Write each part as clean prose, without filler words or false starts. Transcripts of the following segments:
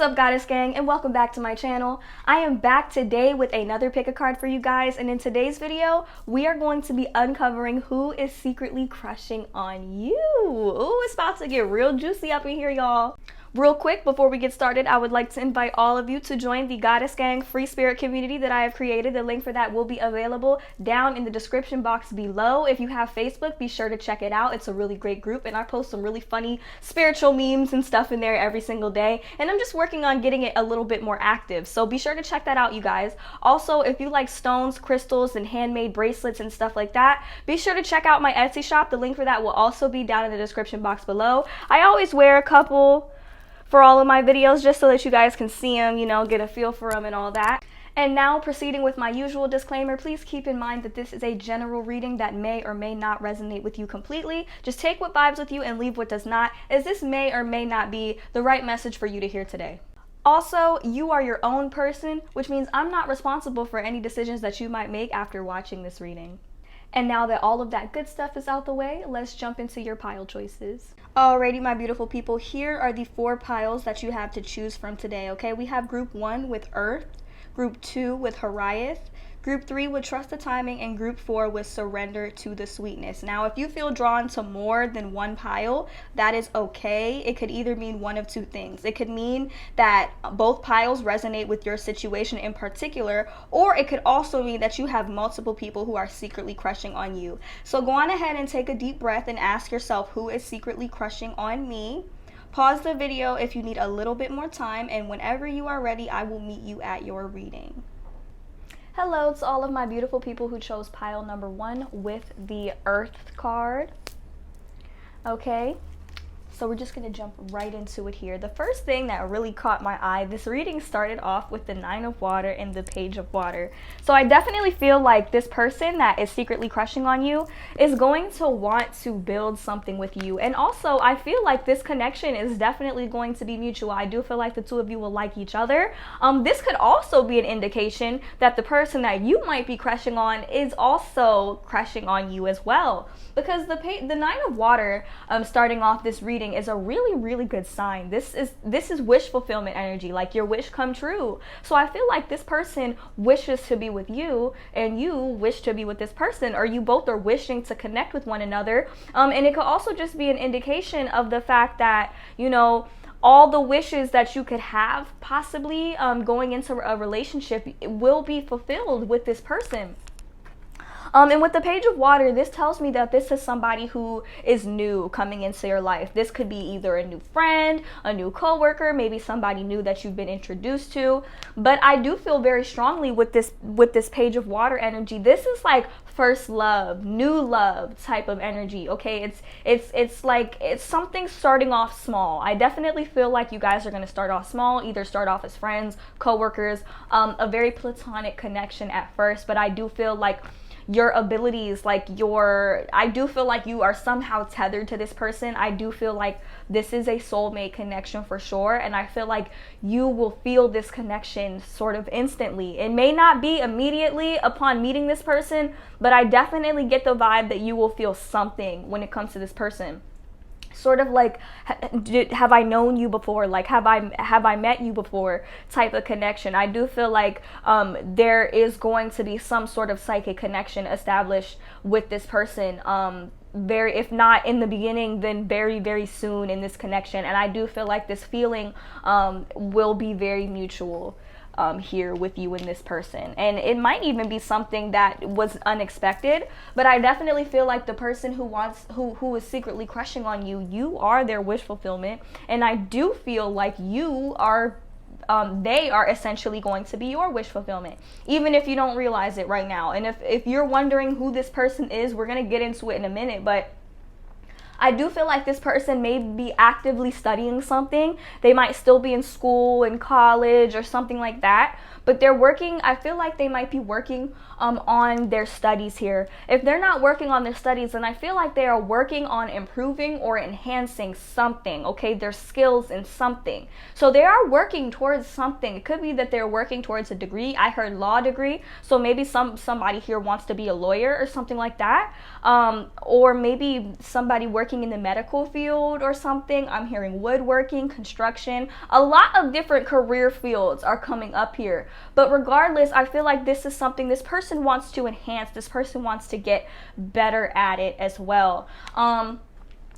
up, Goddess Gang, and welcome back to my channel. I am back today with another pick a card for you guys, and in today's video we are going to be uncovering who is secretly crushing on you. Ooh, it's about to get real juicy up in here, y'all. Real quick, before we get started, I would like to invite all of you to join the Goddess Gang free spirit community that I have created. The link for that will be available down in the description box below. If you have Facebook, be sure to check it out. It's a really great group, and I post some really funny spiritual memes and stuff in there every single day. And I'm just working on getting it a little bit more active, so be sure to check that out, you guys. Also, if you like stones, crystals, and handmade bracelets and stuff like that, be sure to check out my Etsy shop. The link for that will also be down in the description box below. I always wear a couple for all of my videos just so that you guys can see them, you know, get a feel for them and all that. And now, proceeding with my usual disclaimer, please keep in mind that this is a general reading that may or may not resonate with you completely. Just take what vibes with you and leave what does not, as this may or may not be the right message for you to hear today. Also, you are your own person, which means I'm not responsible for any decisions that you might make after watching this reading. And now that all of that good stuff is out the way, let's jump into your pile choices. Alrighty, my beautiful people, here are the 4 piles that you have to choose from today, okay? We have group 1 with Earth, group 2 with Horiath, group 3 with Trust the Timing, and group 4 with Surrender to the Sweetness. Now, if you feel drawn to more than one pile, that is okay. It could either mean one of two things. It could mean that both piles resonate with your situation in particular, or it could also mean that you have multiple people who are secretly crushing on you. So go on ahead and take a deep breath and ask yourself, who is secretly crushing on me? Pause the video if you need a little bit more time, and whenever you are ready, I will meet you at your reading. Hello to all of my beautiful people who chose pile number 1 with the Earth card. Okay, so we're just going to jump right into it here. The first thing that really caught my eye, this reading started off with the 9 of Water and the Page of Water. So I definitely feel like this person that is secretly crushing on you is going to want to build something with you. And also, I feel like this connection is definitely going to be mutual. I do feel like the two of you will like each other. This could also be an indication that the person that you might be crushing on is also crushing on you as well. Because the 9 of Water, starting off this reading, is a really good sign. This is wish fulfillment energy, like your wish come true. So I feel like this person wishes to be with you and you wish to be with this person, or you both are wishing to connect with one another. And it could also just be an indication of the fact that, you know, all the wishes that you could have possibly going into a relationship will be fulfilled with this person. And with the Page of Water, this tells me that this is somebody who is new coming into your life. This could be either a new friend, a new coworker, maybe somebody new that you've been introduced to. But I do feel very strongly with this Page of Water energy, this is like first love, new love type of energy. Okay, it's like it's something starting off small. I definitely feel like you guys are going to start off small, either start off as friends, coworkers, a very platonic connection at first. But I do feel like your abilities, I do feel like you are somehow tethered to this person. I do feel like this is a soulmate connection for sure, and I feel like you will feel this connection sort of instantly. It may not be immediately upon meeting this person, but I definitely get the vibe that you will feel something when it comes to this person. Sort of like, have I known you before? Like, have I met you before type of connection. I do feel like there is going to be some sort of psychic connection established with this person. If not in the beginning, then very soon in this connection. And I do feel like this feeling will be very mutual here with you and this person, and it might even be something that was unexpected. But I definitely feel like the person who is secretly crushing on you, you are their wish fulfillment, and I do feel like you are they are essentially going to be your wish fulfillment, even if you don't realize it right now. And if you're wondering who this person is, we're gonna get into it in a minute, but I do feel like this person may be actively studying something. They might still be in school, in college, or something like that. but they're working, I feel like they might be working on their studies here. If they're not working on their studies, then I feel like they are working on improving or enhancing something, okay, their skills in something. So they are working towards something. It could be that they're working towards a degree. I heard law degree, so maybe somebody here wants to be a lawyer or something like that, or maybe somebody working in the medical field or something. I'm hearing woodworking, construction, a lot of different career fields are coming up here. But regardless, I feel like this is something this person wants to enhance. This person wants to get better at it as well.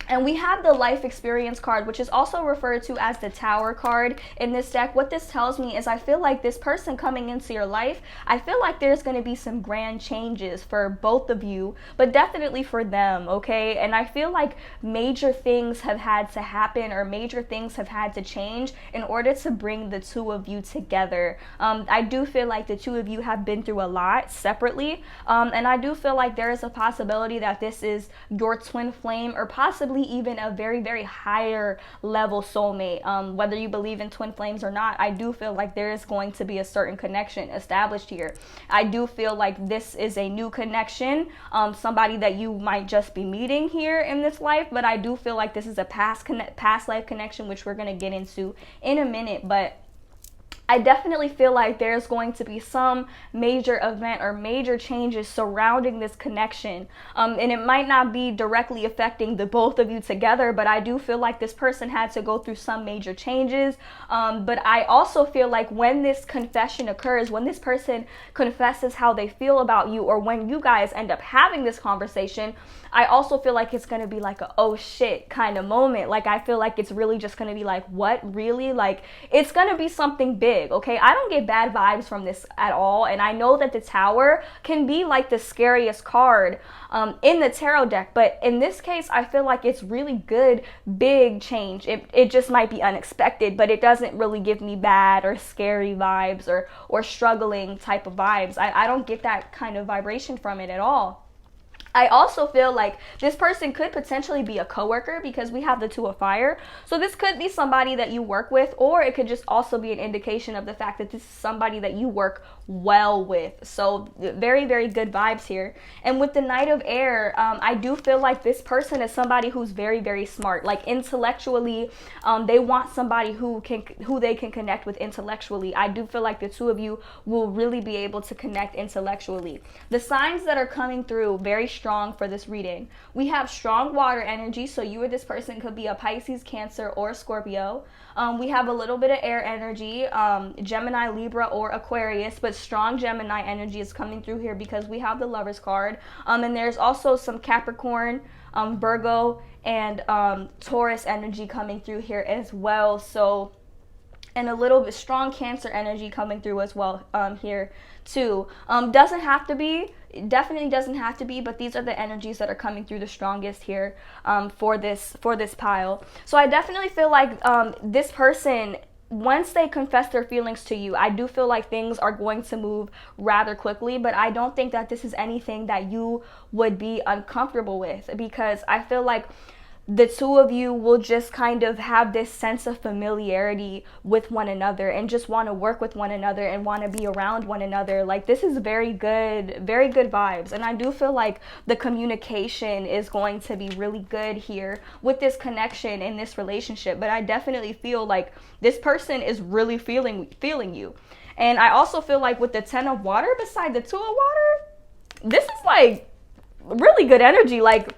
And we have the life experience card, which is also referred to as the Tower card in this deck. What this tells me is I feel like this person coming into your life, I feel like there's going to be some grand changes for both of you, but definitely for them, okay? And I feel like major things have had to happen, or major things have had to change in order to bring the two of you together. I do feel like the two of you have been through a lot separately, and I do feel like there is a possibility that this is your twin flame, or possibly even a very, very higher level soulmate. Whether you believe in twin flames or not, I do feel like there is going to be a certain connection established here. I do feel like this is a new connection, somebody that you might just be meeting here in this life, but I do feel like this is a past life connection, which we're going to get into in a minute. But I definitely feel like there's going to be some major event or major changes surrounding this connection. And it might not be directly affecting the both of you together, but I do feel like this person had to go through some major changes. But I also feel like when this confession occurs, when this person confesses how they feel about you, or when you guys end up having this conversation, I also feel like it's going to be like a oh shit kind of moment. Like, I feel like it's really just going to be like, what, really? Like, it's going to be something big, okay? I don't get bad vibes from this at all. And I know that the Tower can be like the scariest card in the tarot deck. But in this case, I feel like it's really good, big change. It just might be unexpected, but it doesn't really give me bad or scary vibes or struggling type of vibes. I don't get that kind of vibration from it at all. I also feel like this person could potentially be a coworker, because we have the Two of Fire. So this could be somebody that you work with, or it could just also be an indication of the fact that this is somebody that you work well with. So very, very good vibes here. And with the Knight of Air, I do feel like this person is somebody who's very, very smart. Like, intellectually, they want somebody who they can connect with intellectually. I do feel like the two of you will really be able to connect intellectually. The signs that are coming through very strong for this reading: we have strong water energy, so you or this person could be a Pisces, Cancer, or Scorpio. We have a little bit of air energy, Gemini, Libra, or Aquarius, but strong Gemini energy is coming through here because we have the Lovers card. And there's also some Capricorn, Virgo, and Taurus energy coming through here as well. So, and a little bit strong Cancer energy coming through as well here too. Doesn't have to be, definitely doesn't have to be, but these are the energies that are coming through the strongest here for this pile. So I definitely feel like this person, once they confess their feelings to you, I do feel like things are going to move rather quickly, but I don't think that this is anything that you would be uncomfortable with, because I feel like the two of you will just kind of have this sense of familiarity with one another and just want to work with one another and want to be around one another. Like, this is very good vibes. And I do feel like the communication is going to be really good here with this connection in this relationship. But I definitely feel like this person is really feeling you. And I also feel like with the Ten of Water beside the Two of Water, this is like really good energy. Like,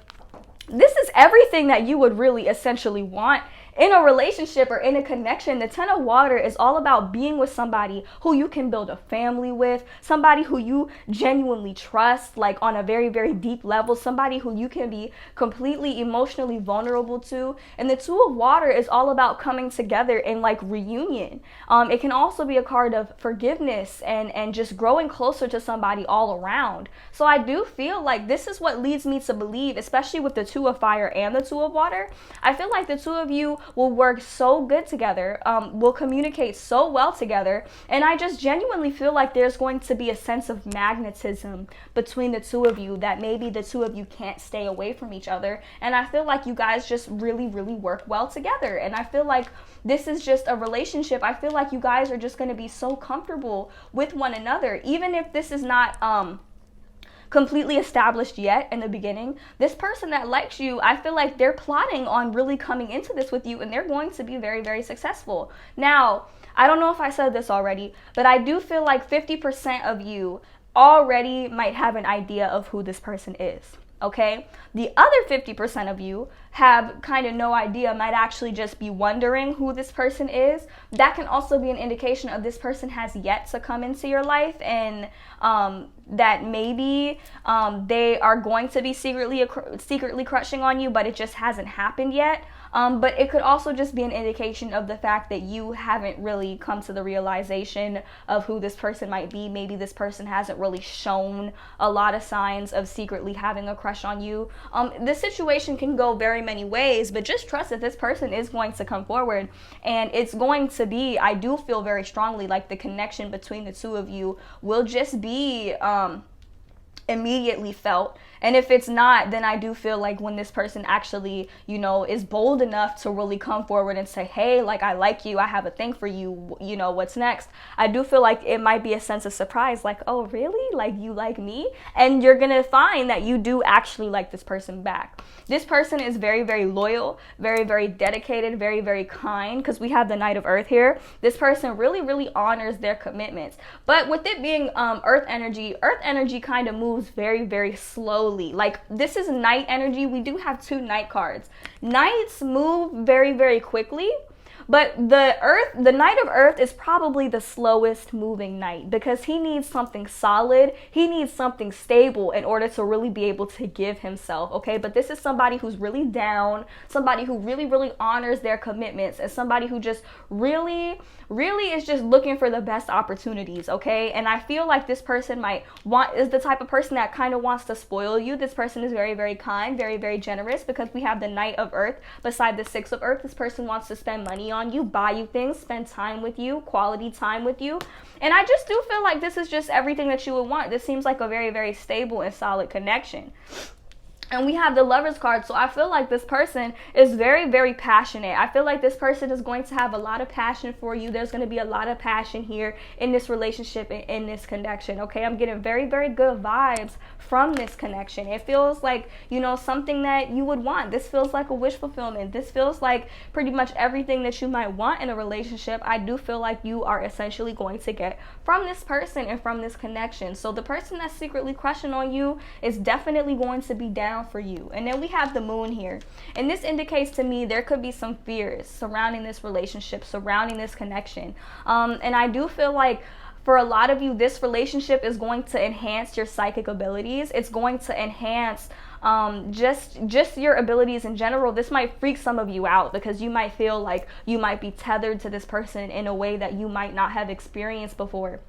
this is everything that you would really essentially want in a relationship or in a connection. The Ten of Water is all about being with somebody who you can build a family with, somebody who you genuinely trust, like on a very, very deep level, somebody who you can be completely emotionally vulnerable to. And the Two of Water is all about coming together in like reunion. It can also be a card of forgiveness and just growing closer to somebody all around. So I do feel like this is what leads me to believe, especially with the Two of Fire and the Two of Water, I feel like the two of you will work so good together, will communicate so well together. And I just genuinely feel like there's going to be a sense of magnetism between the two of you, that maybe the two of you can't stay away from each other. And I feel like you guys just really, really work well together. And I feel like this is just a relationship. I feel like you guys are just going to be so comfortable with one another, even if this is not completely established yet in the beginning. This person that likes you, I feel like they're plotting on really coming into this with you, and they're going to be very, very successful. Now, I don't know if I said this already, but I do feel like 50% of you already might have an idea of who this person is. Okay, the other 50% of you have kind of no idea, might actually just be wondering who this person is. That can also be an indication of this person has yet to come into your life, and that maybe they are going to be secretly crushing on you, but it just hasn't happened yet. But it could also just be an indication of the fact that you haven't really come to the realization of who this person might be. Maybe this person hasn't really shown a lot of signs of secretly having a crush on you. This situation can go very many ways, but just trust that this person is going to come forward, and it's going to be, I do feel very strongly like the connection between the two of you will just be immediately felt. And if it's not, then I do feel like when this person actually, you know, is bold enough to really come forward and say, hey, like, I like you, I have a thing for you, you know, what's next? I do feel like it might be a sense of surprise, like, oh, really? Like, you like me? And you're gonna find that you do actually like this person back. This person is very, very loyal, very, very dedicated, very, very kind, because we have the Knight of Earth here. This person really, really honors their commitments. But with it being Earth energy kind of moves very, very slowly. Like, this is night energy. We do have two night cards. Knights move very, very quickly, but the Knight of Earth is probably the slowest moving knight, because he needs something solid. He needs something stable in order to really be able to give himself, okay? But this is somebody who's really down, somebody who really, really honors their commitments, and somebody who just really, really is just looking for the best opportunities, okay? And I feel like this person is the type of person that kind of wants to spoil you. This person is very, very kind, very, very generous, because we have the Knight of Earth beside the Six of Earth. This person wants to spend money on you, buy you things, spend time with you, quality time with you. And I just do feel like this is just everything that you would want. This seems like a very, very stable and solid connection. And we have the Lovers card, so I feel like this person is very, very passionate. I feel like this person is going to have a lot of passion for you. There's going to be a lot of passion here in this relationship and in this connection, okay? I'm getting very, very good vibes from this connection. It feels like, you know, something that you would want. This feels like a wish fulfillment. This feels like pretty much everything that you might want in a relationship. I do feel like you are essentially going to get from this person and from this connection. So the person that's secretly crushing on you is definitely going to be down for you. And then we have the Moon here, and this indicates to me there could be some fears surrounding this relationship, surrounding this connection, and I do feel like for a lot of you, this relationship is going to enhance your psychic abilities. It's going to enhance just your abilities in general. This might freak some of you out, because you might feel like you might be tethered to this person in a way that you might not have experienced before.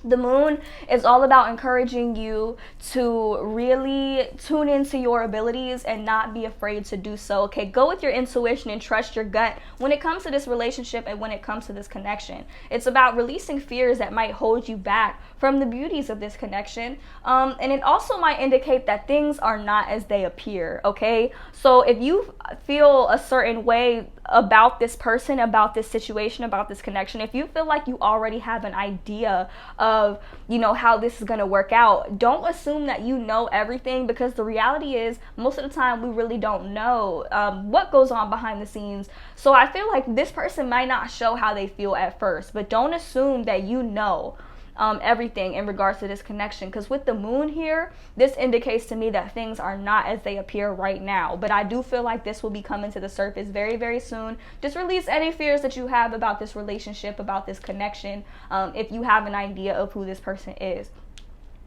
The Moon is all about encouraging you to really tune into your abilities and not be afraid to do so, okay? Go with your intuition and trust your gut when it comes to this relationship and when it comes to this connection. It's about releasing fears that might hold you back from the beauties of this connection. And it also might indicate that things are not as they appear, okay? So if you feel a certain way about this person, about this situation, about this connection, if you feel like you already have an idea of, you know, how this is going to work out, don't assume that you know everything, because the reality is most of the time we really don't know what goes on behind the scenes. So I feel like this person might not show how they feel at first, but don't assume that you know everything in regards to this connection, because with the Moon here, this indicates to me that things are not as they appear right now. But I do feel like this will be coming to the surface very, very soon. Just release any fears that you have about this relationship, about this connection, if you have an idea of who this person is.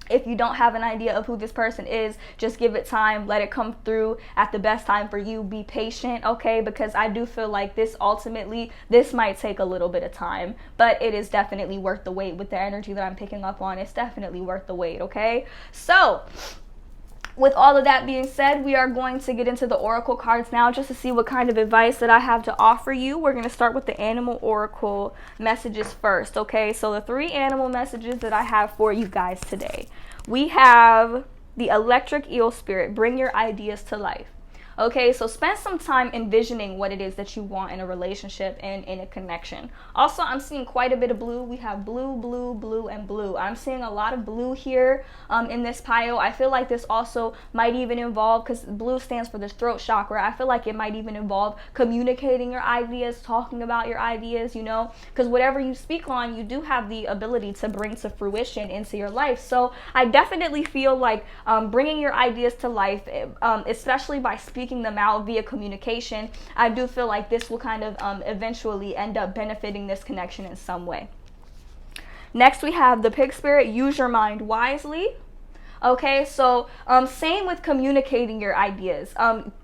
If you don't have an idea of who this person is, just give it time, let it come through at the best time for you. Be patient, okay? Because I do feel like this might take a little bit of time, but it is definitely worth the wait. With the energy that I'm picking up on, it's definitely worth the wait, okay? So with all of that being said, we are going to get into the oracle cards now just to see what kind of advice that I have to offer you. We're going to start with the animal oracle messages first, okay? So the 3 animal messages that I have for you guys today. We have the electric eel spirit, bring your ideas to life. Okay, so spend some time envisioning what it is that you want in a relationship and in a connection. Also, I'm seeing quite a bit of blue. We have blue, blue, blue, and blue. I'm seeing a lot of blue here in this pile. I feel like this also might even involve, because blue stands for the throat chakra, I feel like it might even involve communicating your ideas, talking about your ideas, you know, because whatever you speak on, you do have the ability to bring to fruition into your life. So I definitely feel like bringing your ideas to life, especially by speaking them out via communication, I do feel like this will kind of eventually end up benefiting this connection in some way. Next, we have the pig spirit, use your mind wisely. Okay, so same with communicating your ideas.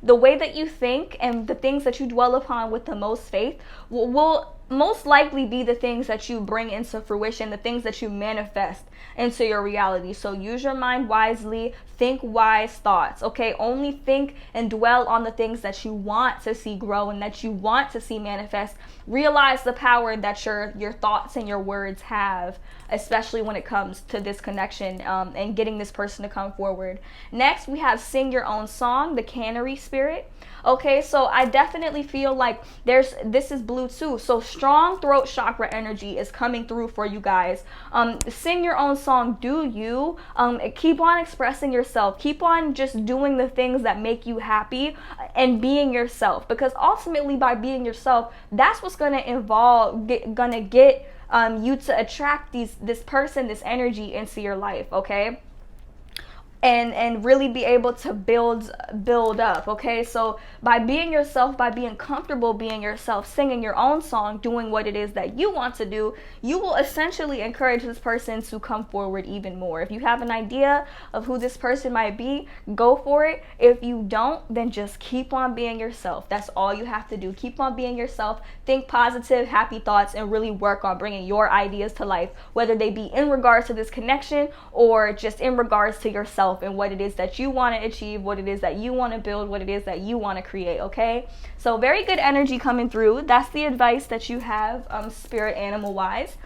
The way that you think and the things that you dwell upon with the most faith will most likely be the things that you bring into fruition, the things that you manifest into your reality. So use your mind wisely, think wise thoughts, okay? Only think and dwell on the things that you want to see grow and that you want to see manifest. Realize the power that your thoughts and your words have, especially when it comes to this connection and getting this person to come forward. Next, we have sing your own song, the canary spirit. Okay, so I definitely feel like this is blue too. So strong throat chakra energy is coming through for you guys. Sing your own song, do you. Keep on expressing yourself. Keep on just doing the things that make you happy and being yourself. Because ultimately by being yourself, that's what's going to get you to attract this person, this energy into your life, okay? And really be able to build up, okay? So by being yourself, by being comfortable being yourself, singing your own song, doing what it is that you want to do, you will essentially encourage this person to come forward even more. If you have an idea of who this person might be, go for it. If you don't, then just keep on being yourself. That's all you have to do. Keep on being yourself, think positive, happy thoughts, and really work on bringing your ideas to life, whether they be in regards to this connection or just in regards to yourself and what it is that you want to achieve, what it is that you want to build, what it is that you want to create, okay? So very good energy coming through. That's the advice that you have, spirit animal wise.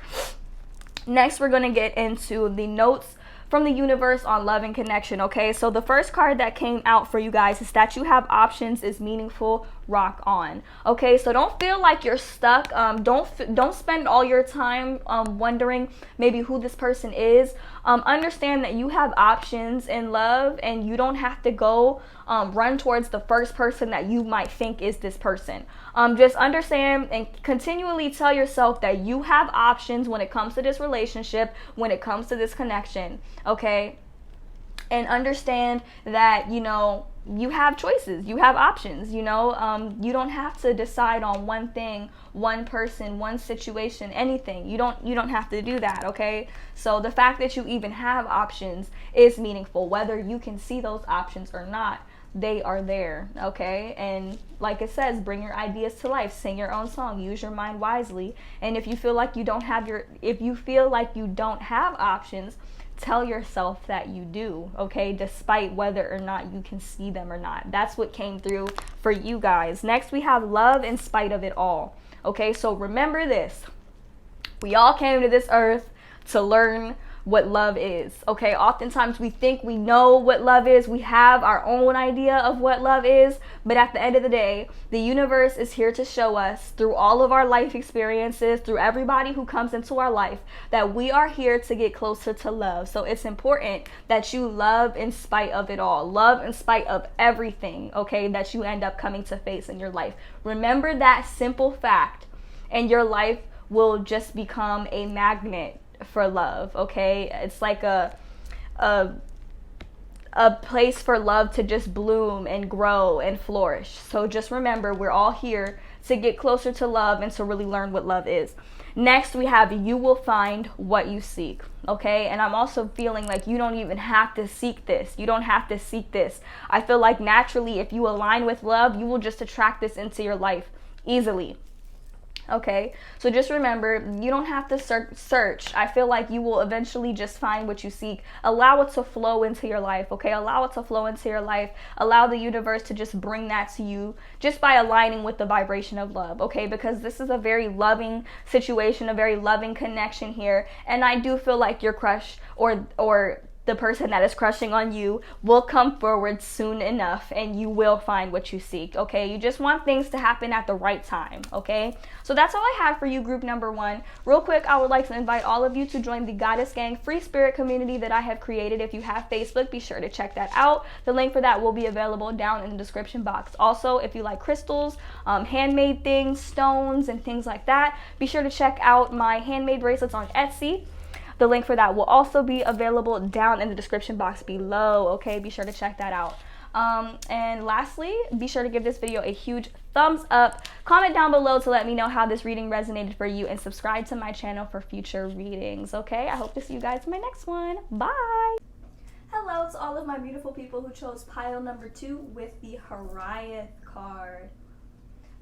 Next, we're going to get into the notes from the universe on love and connection, okay? So the first card that came out for you guys is that you have options is meaningful, rock on. Okay, so don't feel like you're stuck. Don't spend all your time wondering maybe who this person is. Understand that you have options in love and you don't have to go run towards the first person that you might think is this person. Just understand and continually tell yourself that you have options when it comes to this relationship, when it comes to this connection, okay? And understand that, you know, you have choices, you have options, you know, you don't have to decide on one thing, one person, one situation, anything. You don't have to do that, okay? So the fact that you even have options is meaningful. Whether you can see those options or not, they are there, okay? And like it says, bring your ideas to life, sing your own song, use your mind wisely. And if you feel like you don't have options, tell yourself that you do, okay? Despite whether or not you can see them or not. That's what came through for you guys. Next, we have love in spite of it all. Okay, so remember this. We all came to this earth to learn what love is, okay? Oftentimes we think we know what love is. We have our own idea of what love is, but at the end of the day, the universe is here to show us through all of our life experiences, through everybody who comes into our life, that we are here to get closer to love. So it's important that you love in spite of it all. Love in spite of everything, okay, that you end up coming to face in your life. Remember that simple fact, and your life will just become a magnet for love, okay? It's like a place for love to just bloom and grow and flourish. So just remember, we're all here to get closer to love and to really learn what love is. Next, we have you will find what you seek, okay? And I'm also feeling like you don't even have to seek this. You don't have to seek this. I feel like naturally, if you align with love, you will just attract this into your life easily. Okay, so just remember, you don't have to search. I feel like you will eventually just find what you seek. Allow it to flow into your life, okay? Allow it to flow into your life. Allow the universe to just bring that to you just by aligning with the vibration of love, okay? Because this is a very loving situation, a very loving connection here. And I do feel like your crush or the person that is crushing on you will come forward soon enough, and you will find what you seek, okay? You just want things to happen at the right time, okay? So that's all I have for you, group number 1. Real quick, I would like to invite all of you to join the Goddess Gang free spirit community that I have created. If you have Facebook, be sure to check that out. The link for that will be available down in the description box. Also, if you like crystals, handmade things, stones, and things like that, be sure to check out my handmade bracelets on Etsy. The link for that will also be available down in the description box below, okay? Be sure to check that out. And lastly, be sure to give this video a huge thumbs up. Comment down below to let me know how this reading resonated for you, and subscribe to my channel for future readings, okay? I hope to see you guys in my next one. Bye! Hello to all of my beautiful people who chose pile number 2 with the Harriet card.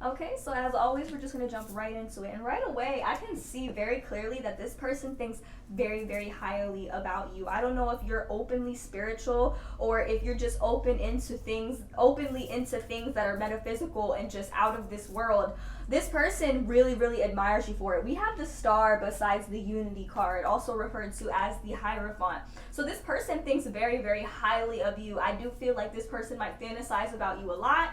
Okay, so as always, we're just going to jump right into it. And right away, I can see very clearly that this person thinks very, very highly about you. I don't know if you're openly spiritual or if you're just openly into things that are metaphysical and just out of this world. This person really, really admires you for it. We have the star besides the unity card, also referred to as the Hierophant. So this person thinks very, very highly of you. I do feel like this person might fantasize about you a lot.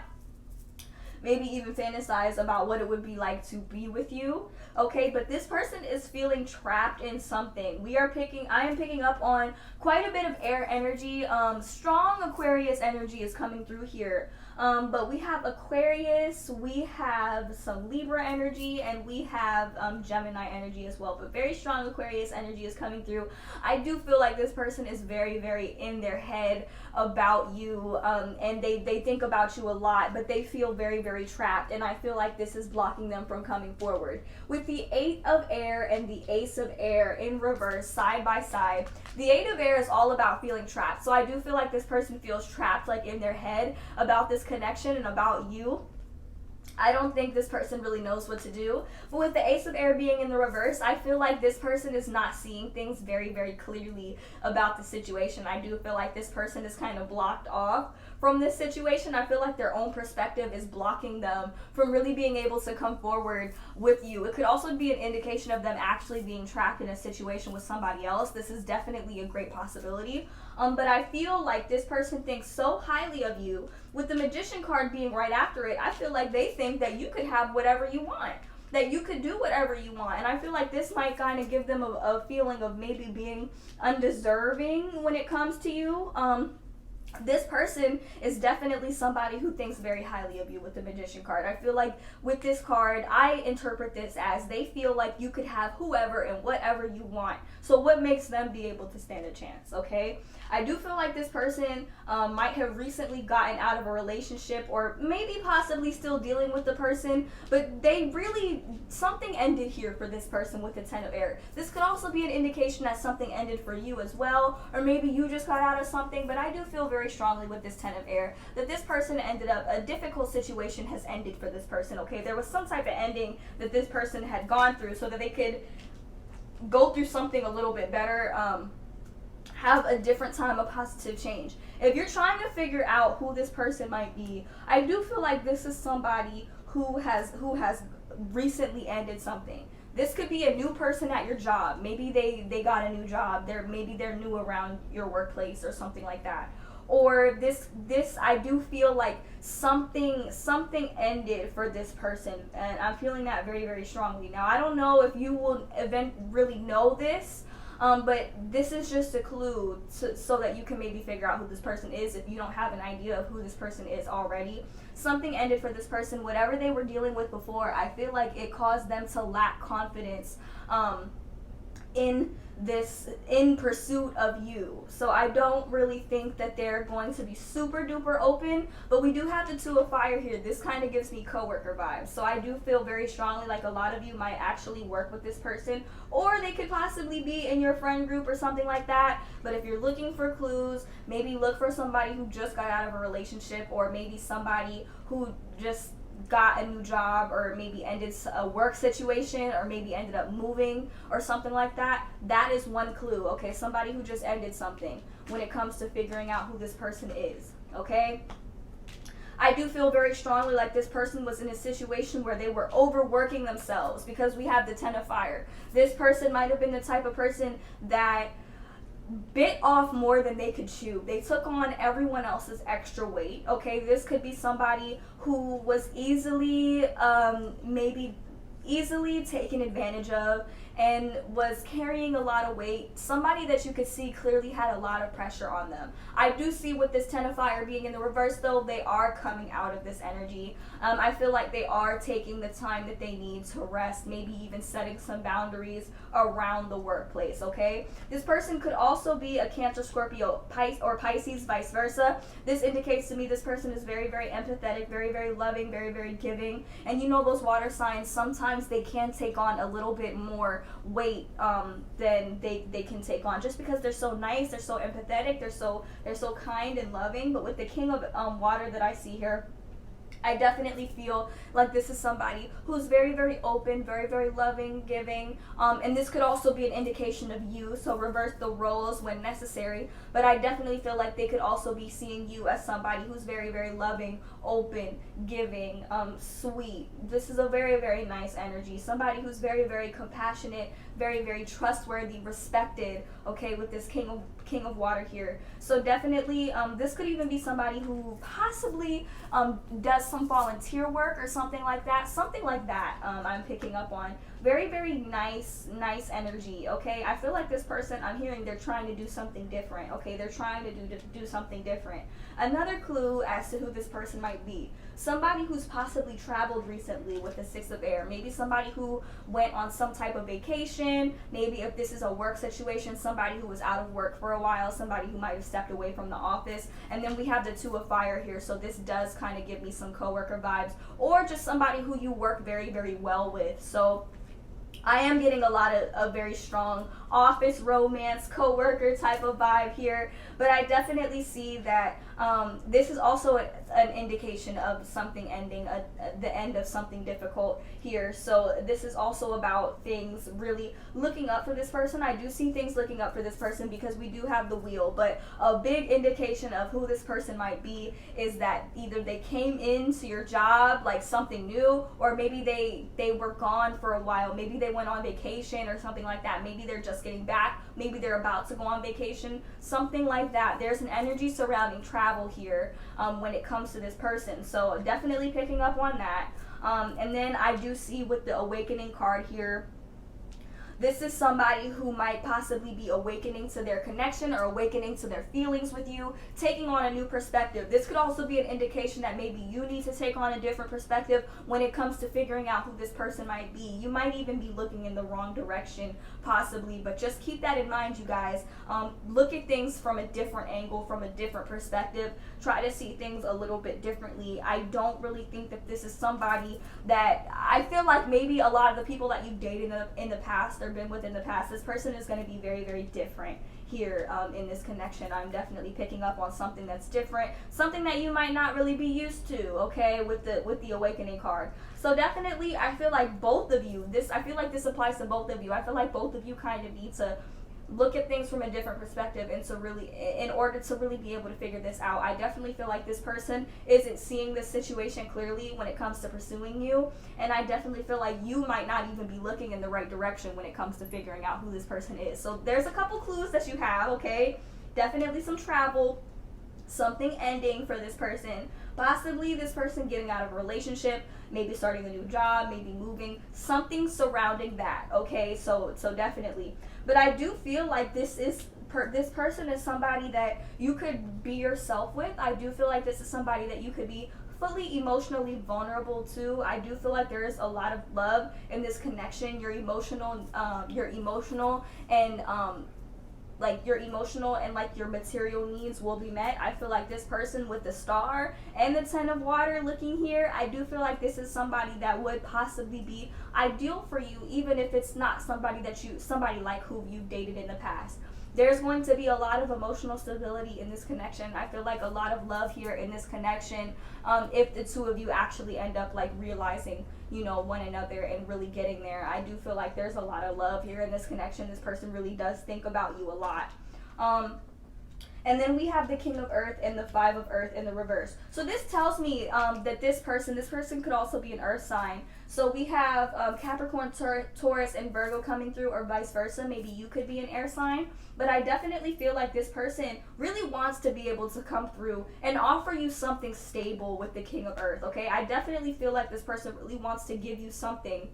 Maybe even fantasize about what it would be like to be with you, okay? But this person is feeling trapped in something. I am picking up on quite a bit of air energy. Strong Aquarius energy is coming through here. But we have Aquarius, we have some Libra energy, and we have Gemini energy as well. But very strong Aquarius energy is coming through. I do feel like this person is very, very in their head about you, and they think about you a lot, but they feel very, very trapped, and I feel like this is blocking them from coming forward. With the 8 of air and the Ace of air in reverse, side by side, the 8 of air is all about feeling trapped. So I do feel like this person feels trapped, like in their head, about this connection and about you. I don't think this person really knows what to do. But with the Ace of air being in the reverse, I feel like this person is not seeing things very, very clearly about the situation. I do feel like this person is kind of blocked off from this situation. I feel like their own perspective is blocking them from really being able to come forward with you. It could also be an indication of them actually being trapped in a situation with somebody else. This is definitely a great possibility. But I feel like this person thinks so highly of you. With the Magician card being right after it, I feel like they think that you could have whatever you want, that you could do whatever you want. And I feel like this might kind of give them a feeling of maybe being undeserving when it comes to you. This person is definitely somebody who thinks very highly of you with the Magician card. I feel like with this card, I interpret this as they feel like you could have whoever and whatever you want. So what makes them be able to stand a chance, okay? I do feel like this person might have recently gotten out of a relationship, or maybe possibly still dealing with the person, but something ended here for this person with the 10 of air. This could also be an indication that something ended for you as well, or maybe you just got out of something, but I do feel very strongly with this 10 of air that this person ended up, a difficult situation has ended for this person, okay? There was some type of ending that this person had gone through so that they could go through something a little bit better, have a different time of positive change. If you're trying to figure out who this person might be, I do feel like this is somebody who has recently ended something. This could be a new person at your job. Maybe they got a new job. Maybe they're new around your workplace or something like that. Or this I do feel like something ended for this person, and I'm feeling that very, very strongly. Now, I don't know if you will really know this, but this is just a clue so that you can maybe figure out who this person is if you don't have an idea of who this person is already. Something ended for this person. Whatever they were dealing with before, I feel like it caused them to lack confidence in pursuit of you. So I don't really think that they're going to be super duper open, but we do have the 2 of fire here. This kind of gives me coworker vibes. So I do feel very strongly like a lot of you might actually work with this person, or they could possibly be in your friend group or something like that. But if you're looking for clues, maybe look for somebody who just got out of a relationship, or maybe somebody who just got a new job, or maybe ended a work situation, or maybe ended up moving or something like that, that is one clue, okay? Somebody who just ended something when it comes to figuring out who this person is, okay? I do feel very strongly like this person was in a situation where they were overworking themselves, because we have the Ten of Fire. This person might have been the type of person that bit off more than they could chew. They took on everyone else's extra weight, okay? This could be somebody who was easily, maybe easily taken advantage of and was carrying a lot of weight. Somebody that you could see clearly had a lot of pressure on them. I do see with this Ten of Fire being in the reverse, though, they are coming out of this energy. I feel like they are taking the time that they need to rest, maybe even setting some boundaries around the workplace, okay? This person could also be a Cancer, Scorpio, or Pisces, vice versa. This indicates to me this person is very, very empathetic, very, very loving, very, very giving. And you know, those water signs, sometimes they can take on a little bit more weight than they can take on, just because they're so nice, they're so empathetic, they're so kind and loving. But with the King of water that I see here, I definitely feel like this is somebody who's very, very open, very, very loving, giving, and this could also be an indication of you, so reverse the roles when necessary. But I definitely feel like they could also be seeing you as somebody who's very, very loving, open, giving, sweet. This is a very, very nice energy. Somebody who's very, very compassionate, very, very trustworthy, respected, okay, with this King of water here. So definitely, this could even be somebody who possibly does some volunteer work or something like that. I'm picking up on. Very, very nice energy, okay? I feel like this person, I'm hearing they're trying to do something different, okay? They're trying to do something different. Another clue as to who this person might be. Somebody who's possibly traveled recently with the Six of Air. Maybe somebody who went on some type of vacation. Maybe if this is a work situation, somebody who was out of work for a while. Somebody who might have stepped away from the office. And then we have the Two of Fire here, so this does kind of give me some coworker vibes. Or just somebody who you work very, very well with. So I am getting a lot of very strong office romance, coworker type of vibe here, but I definitely see that this is also an indication of something ending, the end of something difficult here. So this is also about things really looking up for this person. I do see things looking up for this person because we do have the Wheel, but a big indication of who this person might be is that either they came into your job like something new, or maybe they were gone for a while. Maybe they went on vacation or something like that. Maybe they're just getting back. Maybe they're about to go on vacation, something like that. There's an energy surrounding travel here when it comes to this person. So definitely picking up on that. And then I do see with the Awakening card here, this is somebody who might possibly be awakening to their connection or awakening to their feelings with you, taking on a new perspective. This could also be an indication that maybe you need to take on a different perspective when it comes to figuring out who this person might be. You might even be looking in the wrong direction, possibly, but just keep that in mind, you guys. Look at things from a different angle, from a different perspective. Try to see things a little bit differently. I don't really think that this is somebody that, I feel like maybe a lot of the people that you've dated in the past or been with in the past, this person is going to be very, very different here in this connection. I'm definitely picking up on something that's different, something that you might not really be used to, okay, with the Awakening card. So definitely, I feel like both of you, I feel like this applies to both of you. I feel like both of you kind of need to look at things from a different perspective, and to really, in order to really be able to figure this out. I definitely feel like this person isn't seeing this situation clearly when it comes to pursuing you, and I definitely feel like you might not even be looking in the right direction when it comes to figuring out who this person is. So there's a couple clues that you have, okay? Definitely some travel, something ending for this person, possibly this person getting out of a relationship, maybe starting a new job, maybe moving, something surrounding that, okay? So definitely. But I do feel like this person is somebody that you could be yourself with. I do feel like this is somebody that you could be fully emotionally vulnerable to. I do feel like there is a lot of love in this connection. You're emotional and like your material needs will be met. I feel like this person with the Star and the Ten of Water looking here, I do feel like this is somebody that would possibly be ideal for you, even if it's not somebody like who you've dated in the past. there's going to be a lot of emotional stability in this connection. I feel like a lot of love here in this connection, if the two of you actually end up like realizing, you know, one another and really getting there. I do feel like there's a lot of love here in this connection. This person really does think about you a lot. And then we have the King of Earth and the Five of Earth in the reverse. So this tells me that this person could also be an earth sign. So we have Capricorn, Taurus, and Virgo coming through, or vice versa. Maybe you could be an air sign. But I definitely feel like this person really wants to be able to come through and offer you something stable with the King of Earth, okay? I definitely feel like this person really wants to give you something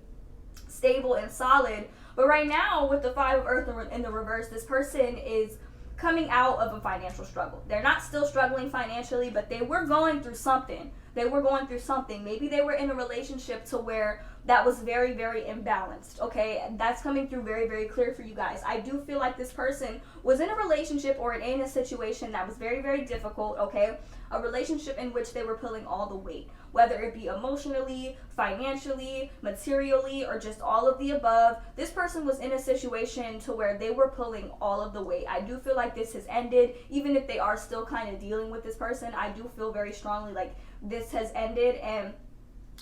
stable and solid. But right now, with the Five of Earth in the reverse, this person is coming out of a financial struggle. They're not still struggling financially, but they were going through something. Maybe they were in a relationship to where that was very, very imbalanced, okay? That's coming through very, very clear for you guys. I do feel like this person was in a relationship or in a situation that was very, very difficult, okay? A relationship in which they were pulling all the weight, whether it be emotionally, financially, materially, or just all of the above. This person was in a situation to where they were pulling all of the weight. I do feel like this has ended. Even if they are still kind of dealing with this person, I do feel very strongly like this has ended, and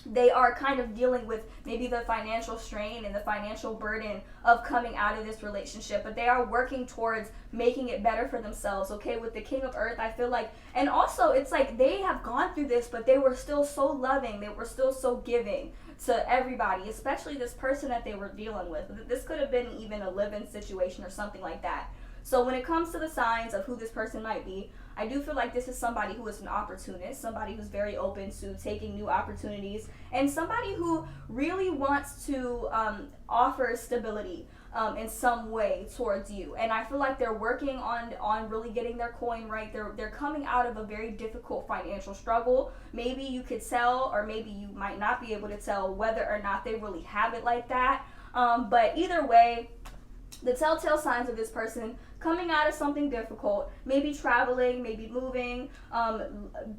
they are kind of dealing with maybe the financial strain and the financial burden of coming out of this relationship, but they are working towards making it better for themselves, okay? With the King of Earth, I feel like, and also it's like they have gone through this, but they were still so loving, they were still so giving to everybody, especially this person that they were dealing with. This could have been even a live-in situation or something like that. So when it comes to the signs of who this person might be, I do feel like this is somebody who is an opportunist, somebody who's very open to taking new opportunities, and somebody who really wants to offer stability in some way towards you. And I feel like they're working on really getting their coin right. They're coming out of a very difficult financial struggle. Maybe you could tell, or maybe you might not be able to tell whether or not they really have it like that. But either way, the telltale signs of this person coming out of something difficult, maybe traveling, maybe moving,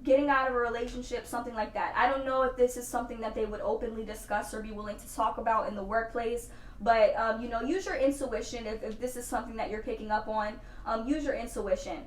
getting out of a relationship, something like that. I don't know if this is something that they would openly discuss or be willing to talk about in the workplace, but you know, use your intuition. If this is something that you're picking up on, use your intuition.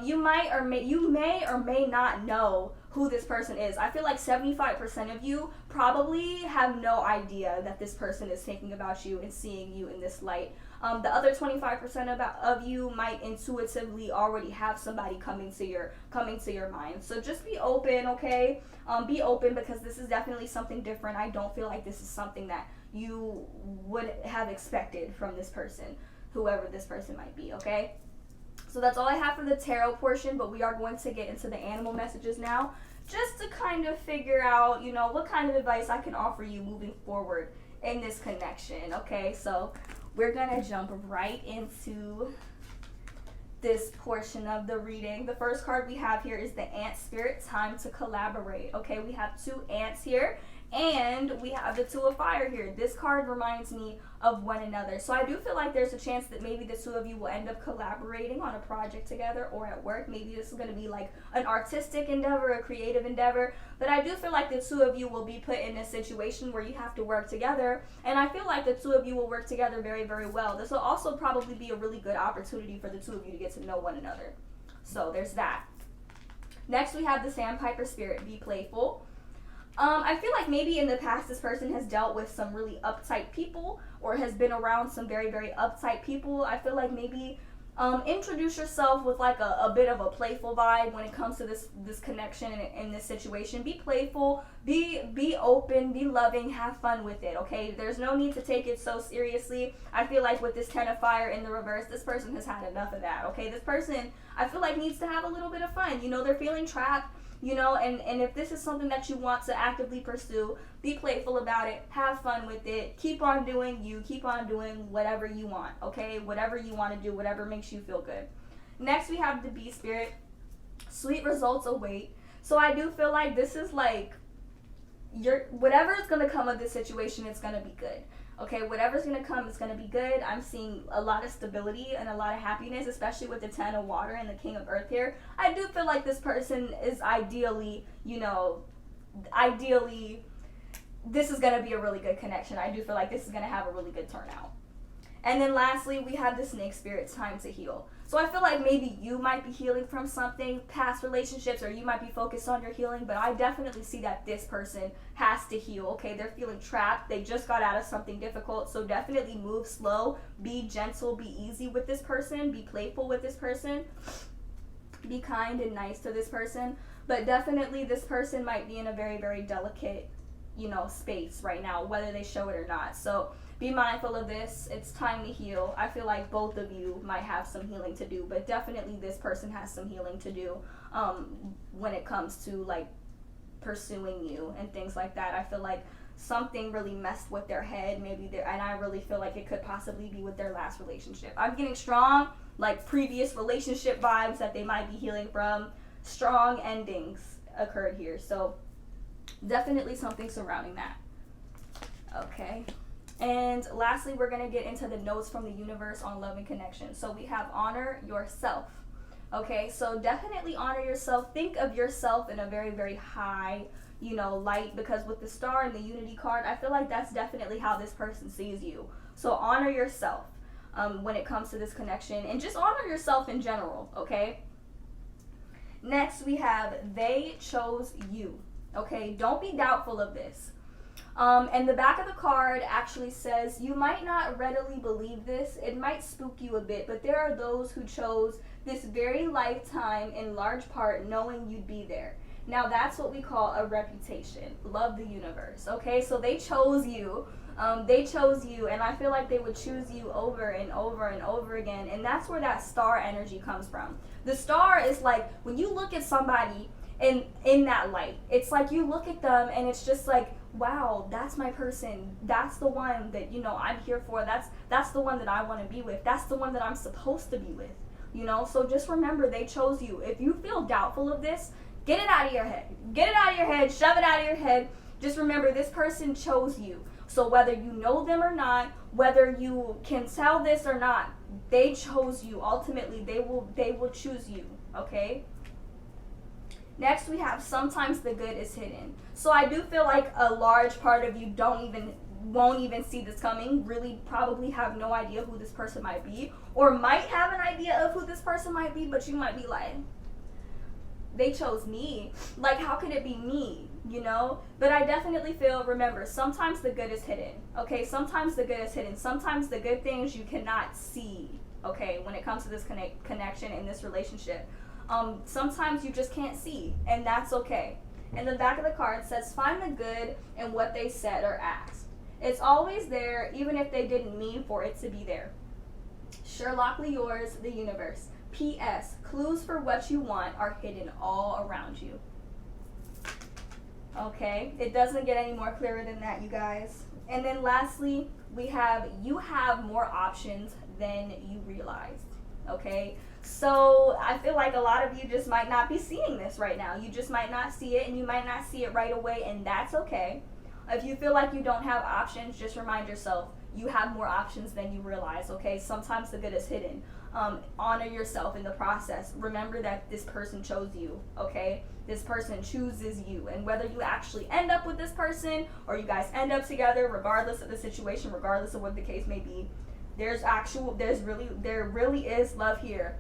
You may or may not know who this person is. I feel like 75% of you probably have no idea that this person is thinking about you and seeing you in this light. The other 25% of you might intuitively already have somebody coming to your mind. So just be open, okay? Be open, because this is definitely something different. I don't feel like this is something that you would have expected from this person, whoever this person might be, okay? So that's all I have for the tarot portion, but we are going to get into the animal messages now, just to kind of figure out, you know, what kind of advice I can offer you moving forward in this connection, okay? So we're gonna jump right into this portion of the reading. The first card we have here is the Ant Spirit, Time to Collaborate. Okay, we have two ants here, and we have the Two of Fire here. This card reminds me of one another. So I do feel like there's a chance that maybe the two of you will end up collaborating on a project together or at work. Maybe this is going to be like an artistic endeavor, a creative endeavor. But I do feel like the two of you will be put in a situation where you have to work together. And I feel like the two of you will work together very, very well. This will also probably be a really good opportunity for the two of you to get to know one another. So there's that. Next, we have the Sandpiper Spirit, Be Playful. I feel like maybe in the past this person has dealt with some really uptight people or has been around some very, very uptight people. I feel like maybe introduce yourself with like a bit of a playful vibe when it comes to this connection in this situation. Be playful, be open, be loving, have fun with it, okay? There's no need to take it so seriously. I feel like with this Ten of Fire in the reverse, this person has had enough of that, okay? This person, I feel like, needs to have a little bit of fun. You know, they're feeling trapped. You know, and if this is something that you want to actively pursue, be playful about it, have fun with it, keep on doing you, keep on doing whatever you want, okay? Whatever you want to do, whatever makes you feel good. Next, we have the Bee Spirit, Sweet Results Await. So I do feel like this is like, whatever is going to come of this situation, it's going to be good. Okay, whatever's going to come is going to be good. I'm seeing a lot of stability and a lot of happiness, especially with the Ten of Water and the King of Earth here. I do feel like this person is ideally, you know, this is going to be a really good connection. I do feel like this is going to have a really good turnout. And then lastly, we have the Snake Spirit, Time to Heal. So I feel like maybe you might be healing from something, past relationships, or you might be focused on your healing, but I definitely see that this person has to heal, okay? They're feeling trapped. They just got out of something difficult, so definitely move slow. Be gentle, be easy with this person, be playful with this person, be kind and nice to this person. But definitely this person might be in a very, very delicate, you know, space right now, whether they show it or not. So be mindful of this. It's time to heal. I feel like both of you might have some healing to do, but definitely this person has some healing to do when it comes to like pursuing you and things like that. I feel like something really messed with their head, and I really feel like it could possibly be with their last relationship. I'm getting strong, like previous relationship vibes that they might be healing from. Strong endings occurred here, so definitely something surrounding that. Okay. And lastly, we're going to get into the notes from the universe on love and connection. So we have honor yourself. Okay, so definitely honor yourself. Think of yourself in a very, very high, you know, light, because with the star and the unity card, I feel like that's definitely how this person sees you. So honor yourself when it comes to this connection, and just honor yourself in general, okay? Next, we have they chose you. Okay, don't be doubtful of this. And the back of the card actually says, you might not readily believe this. It might spook you a bit, but there are those who chose this very lifetime in large part knowing you'd be there. Now that's what we call a reputation. Love the universe. Okay, so they chose you. They chose you, and I feel like they would choose you over and over and over again. And that's where that star energy comes from. The star is like when you look at somebody in that light, it's like you look at them and it's just like, wow, that's my person. That's the one that, you know, I'm here for. That's the one that I want to be with. That's the one that I'm supposed to be with. You know, so just remember they chose you. If you feel doubtful of this, get it out of your head. Get it out of your head. Shove it out of your head. Just remember this person chose you. So whether you know them or not, whether you can tell this or not, they chose you. Ultimately, they will choose you, okay? Next, we have sometimes the good is hidden. So I do feel like a large part of you won't even see this coming, really probably have no idea who this person might be, or might have an idea of who this person might be, but you might be like, they chose me. Like, how could it be me? You know? But I definitely feel, remember, sometimes the good is hidden. Okay? Sometimes the good is hidden. Sometimes the good things you cannot see. Okay? When it comes to this connection in this relationship. Sometimes you just can't see. And that's okay. And the back of the card says, find the good in what they said or asked. It's always there, even if they didn't mean for it to be there. Sherlockly yours, the universe. P.S. Clues for what you want are hidden all around you. Okay, it doesn't get any more clearer than that, you guys. And then lastly, we have you have more options than you realized. Okay, so I feel like a lot of you just might not be seeing this right now. You just might not see it, and you might not see it right away, and that's okay. If you feel like you don't have options, just remind yourself you have more options than you realize, okay? Sometimes the good is hidden. Honor yourself in the process. Remember that this person chose you, okay? This person chooses you. And whether you actually end up with this person or you guys end up together, regardless of the situation, regardless of what the case may be, there really is love here.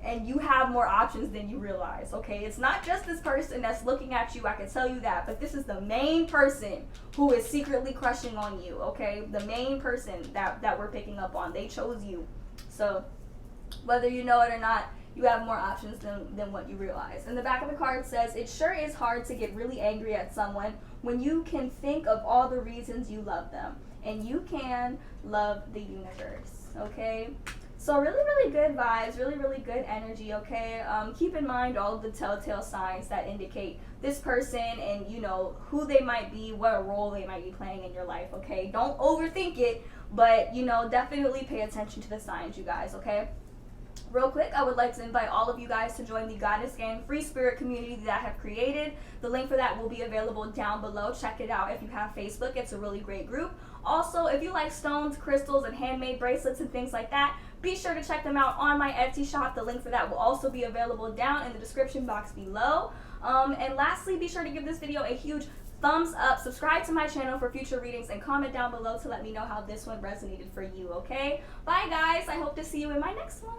And you have more options than you realize, okay? It's not just this person that's looking at you, I can tell you that, but this is the main person who is secretly crushing on you, okay? The main person that we're picking up on. They chose you. So whether you know it or not, you have more options than what you realize. And the back of the card says, it sure is hard to get really angry at someone when you can think of all the reasons you love them. And you can love the universe, okay? So really, really good vibes, really, really good energy, okay? Keep in mind all of the telltale signs that indicate this person and, you know, who they might be, what role they might be playing in your life, okay? Don't overthink it, but, you know, definitely pay attention to the signs, you guys, okay? Real quick, I would like to invite all of you guys to join the Goddess Gang free spirit community that I have created. The link for that will be available down below. Check it out if you have Facebook. It's a really great group. Also, if you like stones, crystals, and handmade bracelets and things like that, be sure to check them out on my Etsy shop. The link for that will also be available down in the description box below. And lastly, be sure to give this video a huge thumbs up, subscribe to my channel for future readings, and comment down below to let me know how this one resonated for you, okay? Bye, guys. I hope to see you in my next one.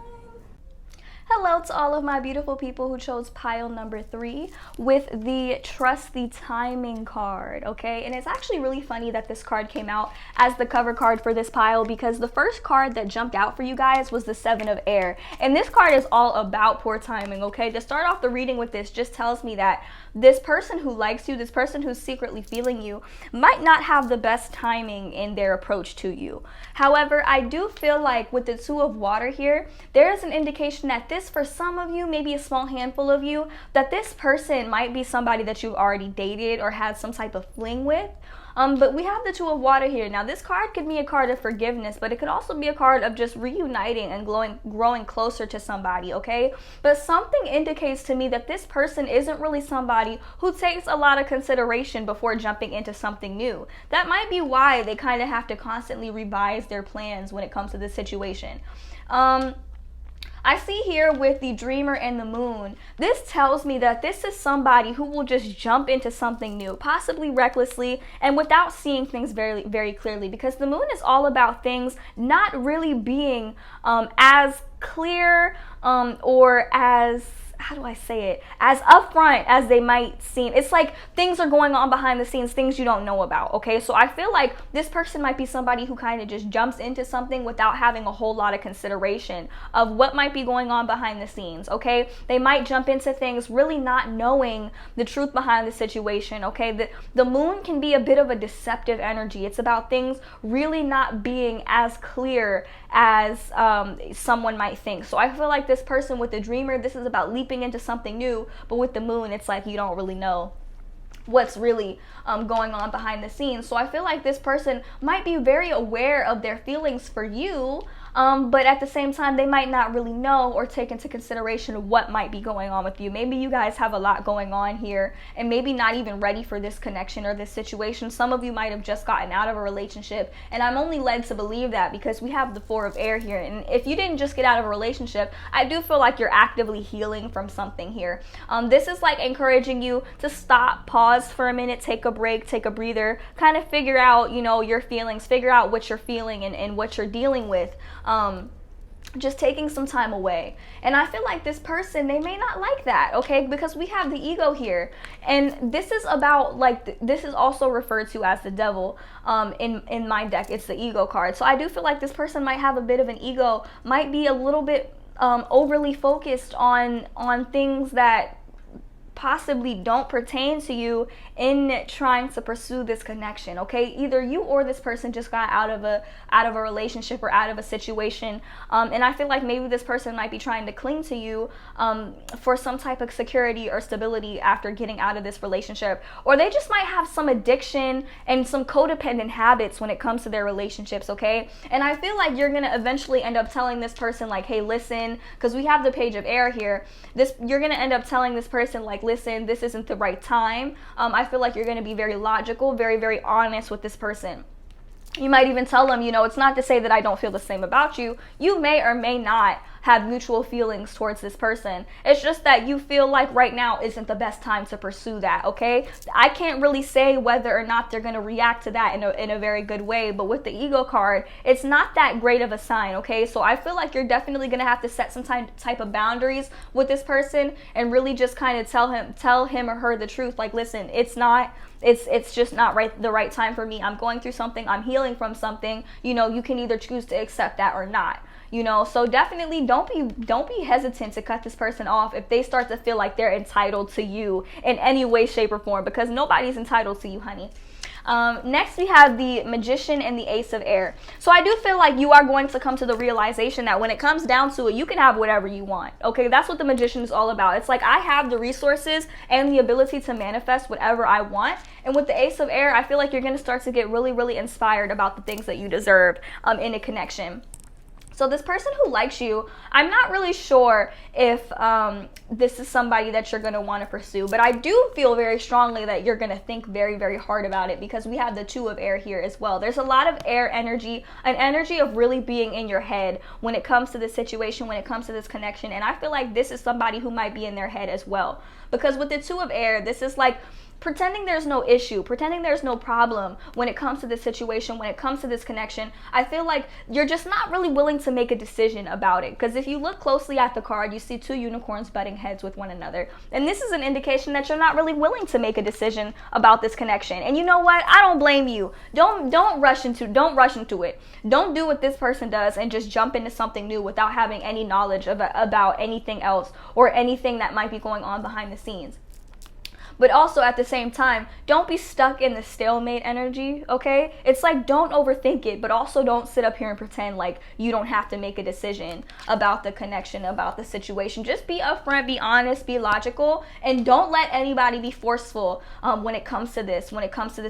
Hello to all of my beautiful people who chose pile number 3 with the Trust the Timing card, okay? And it's actually really funny that this card came out as the cover card for this pile because the first card that jumped out for you guys was the 7 of Air. And this card is all about poor timing, okay? To start off the reading with this just tells me that this person who likes you, this person who's secretly feeling you, might not have the best timing in their approach to you. However, I do feel like with the 2 of Water here, there is an indication that this, for some of you, maybe a small handful of you, that this person might be somebody that you've already dated or had some type of fling with. But we have the 2 of Water here. Now, this card could be a card of forgiveness, but it could also be a card of just reuniting and growing closer to somebody, okay? But something indicates to me that this person isn't really somebody who takes a lot of consideration before jumping into something new. That might be why they kind of have to constantly revise their plans when it comes to this situation. I see here with the Dreamer and the Moon, this tells me that this is somebody who will just jump into something new, possibly recklessly and without seeing things very, very clearly, because the Moon is all about things not really being as clear or as, how do I say it, as upfront as they might seem. It's like things are going on behind the scenes, things you don't know about, okay? So I feel like this person might be somebody who kind of just jumps into something without having a whole lot of consideration of what might be going on behind the scenes, okay? They might jump into things really not knowing the truth behind the situation, okay? The Moon can be a bit of a deceptive energy. It's about things really not being as clear as someone might think. So I feel like this person with the Dreamer, this is about leaping into something new, but with the Moon, it's like you don't really know what's really going on behind the scenes. So I feel like this person might be very aware of their feelings for you, but at the same time, they might not really know or take into consideration what might be going on with you. Maybe you guys have a lot going on here and maybe not even ready for this connection or this situation. Some of you might have just gotten out of a relationship, and I'm only led to believe that because we have the 4 of Air here. And if you didn't just get out of a relationship, I do feel like you're actively healing from something here. This is like encouraging you to stop, pause for a minute, take a break, take a breather, kind of figure out, you know, your feelings, figure out what you're feeling and what you're dealing with. Just taking some time away. And I feel like this person, they may not like that, okay? Because we have the Ego here. And this is about, like, this is also referred to as the Devil in my deck. It's the Ego card. So I do feel like this person might have a bit of an ego, might be a little bit overly focused on things that possibly don't pertain to you in trying to pursue this connection, okay? Either you or this person just got out of a relationship or out of a situation, and I feel like maybe this person might be trying to cling to you for some type of security or stability after getting out of this relationship, or they just might have some addiction and some codependent habits when it comes to their relationships, okay? And I feel like you're gonna eventually end up telling this person, like, hey, listen, because we have the Page of Air here, you're gonna end up telling this person, like, listen, this isn't the right time. I feel like you're going to be very logical, very, very honest with this person. You might even tell them, you know, it's not to say that I don't feel the same about you. You may or may not have mutual feelings towards this person. It's just that you feel like right now isn't the best time to pursue that, okay? I can't really say whether or not they're going to react to that in a very good way, but with the Ego card, it's not that great of a sign, okay? So I feel like you're definitely going to have to set some type of boundaries with this person and really just kind of tell him or her the truth. Like, listen, it's just not the right time for me. I'm going through something. I'm healing from something. You know, you can either choose to accept that or not. You know, so definitely don't be hesitant to cut this person off if they start to feel like they're entitled to you in any way, shape, or form, because nobody's entitled to you, honey. Next, we have the Magician and the Ace of Air. So I do feel like you are going to come to the realization that when it comes down to it, you can have whatever you want. Okay, that's what the Magician is all about. It's like I have the resources and the ability to manifest whatever I want. And with the Ace of Air, I feel like you're going to start to get really, really inspired about the things that you deserve in a connection. So this person who likes you, I'm not really sure if this is somebody that you're going to want to pursue, but I do feel very strongly that you're going to think very, very hard about it because we have the 2 of Air here as well. There's a lot of air energy, an energy of really being in your head when it comes to this situation, when it comes to this connection, and I feel like this is somebody who might be in their head as well. Because with the 2 of Air, this is like pretending there's no issue, pretending there's no problem when it comes to this situation, when it comes to this connection. I feel like you're just not really willing to make a decision about it. Because if you look closely at the card, you see two unicorns butting heads with one another. And this is an indication that you're not really willing to make a decision about this connection. And you know what? I don't blame you. Don't rush into it. Don't do what this person does and just jump into something new without having any knowledge about anything else or anything that might be going on behind the scenes. But also at the same time, don't be stuck in the stalemate energy, okay? It's like, don't overthink it, but also don't sit up here and pretend like you don't have to make a decision about the connection, about the situation. Just be upfront, be honest, be logical, and don't let anybody be forceful when it comes to this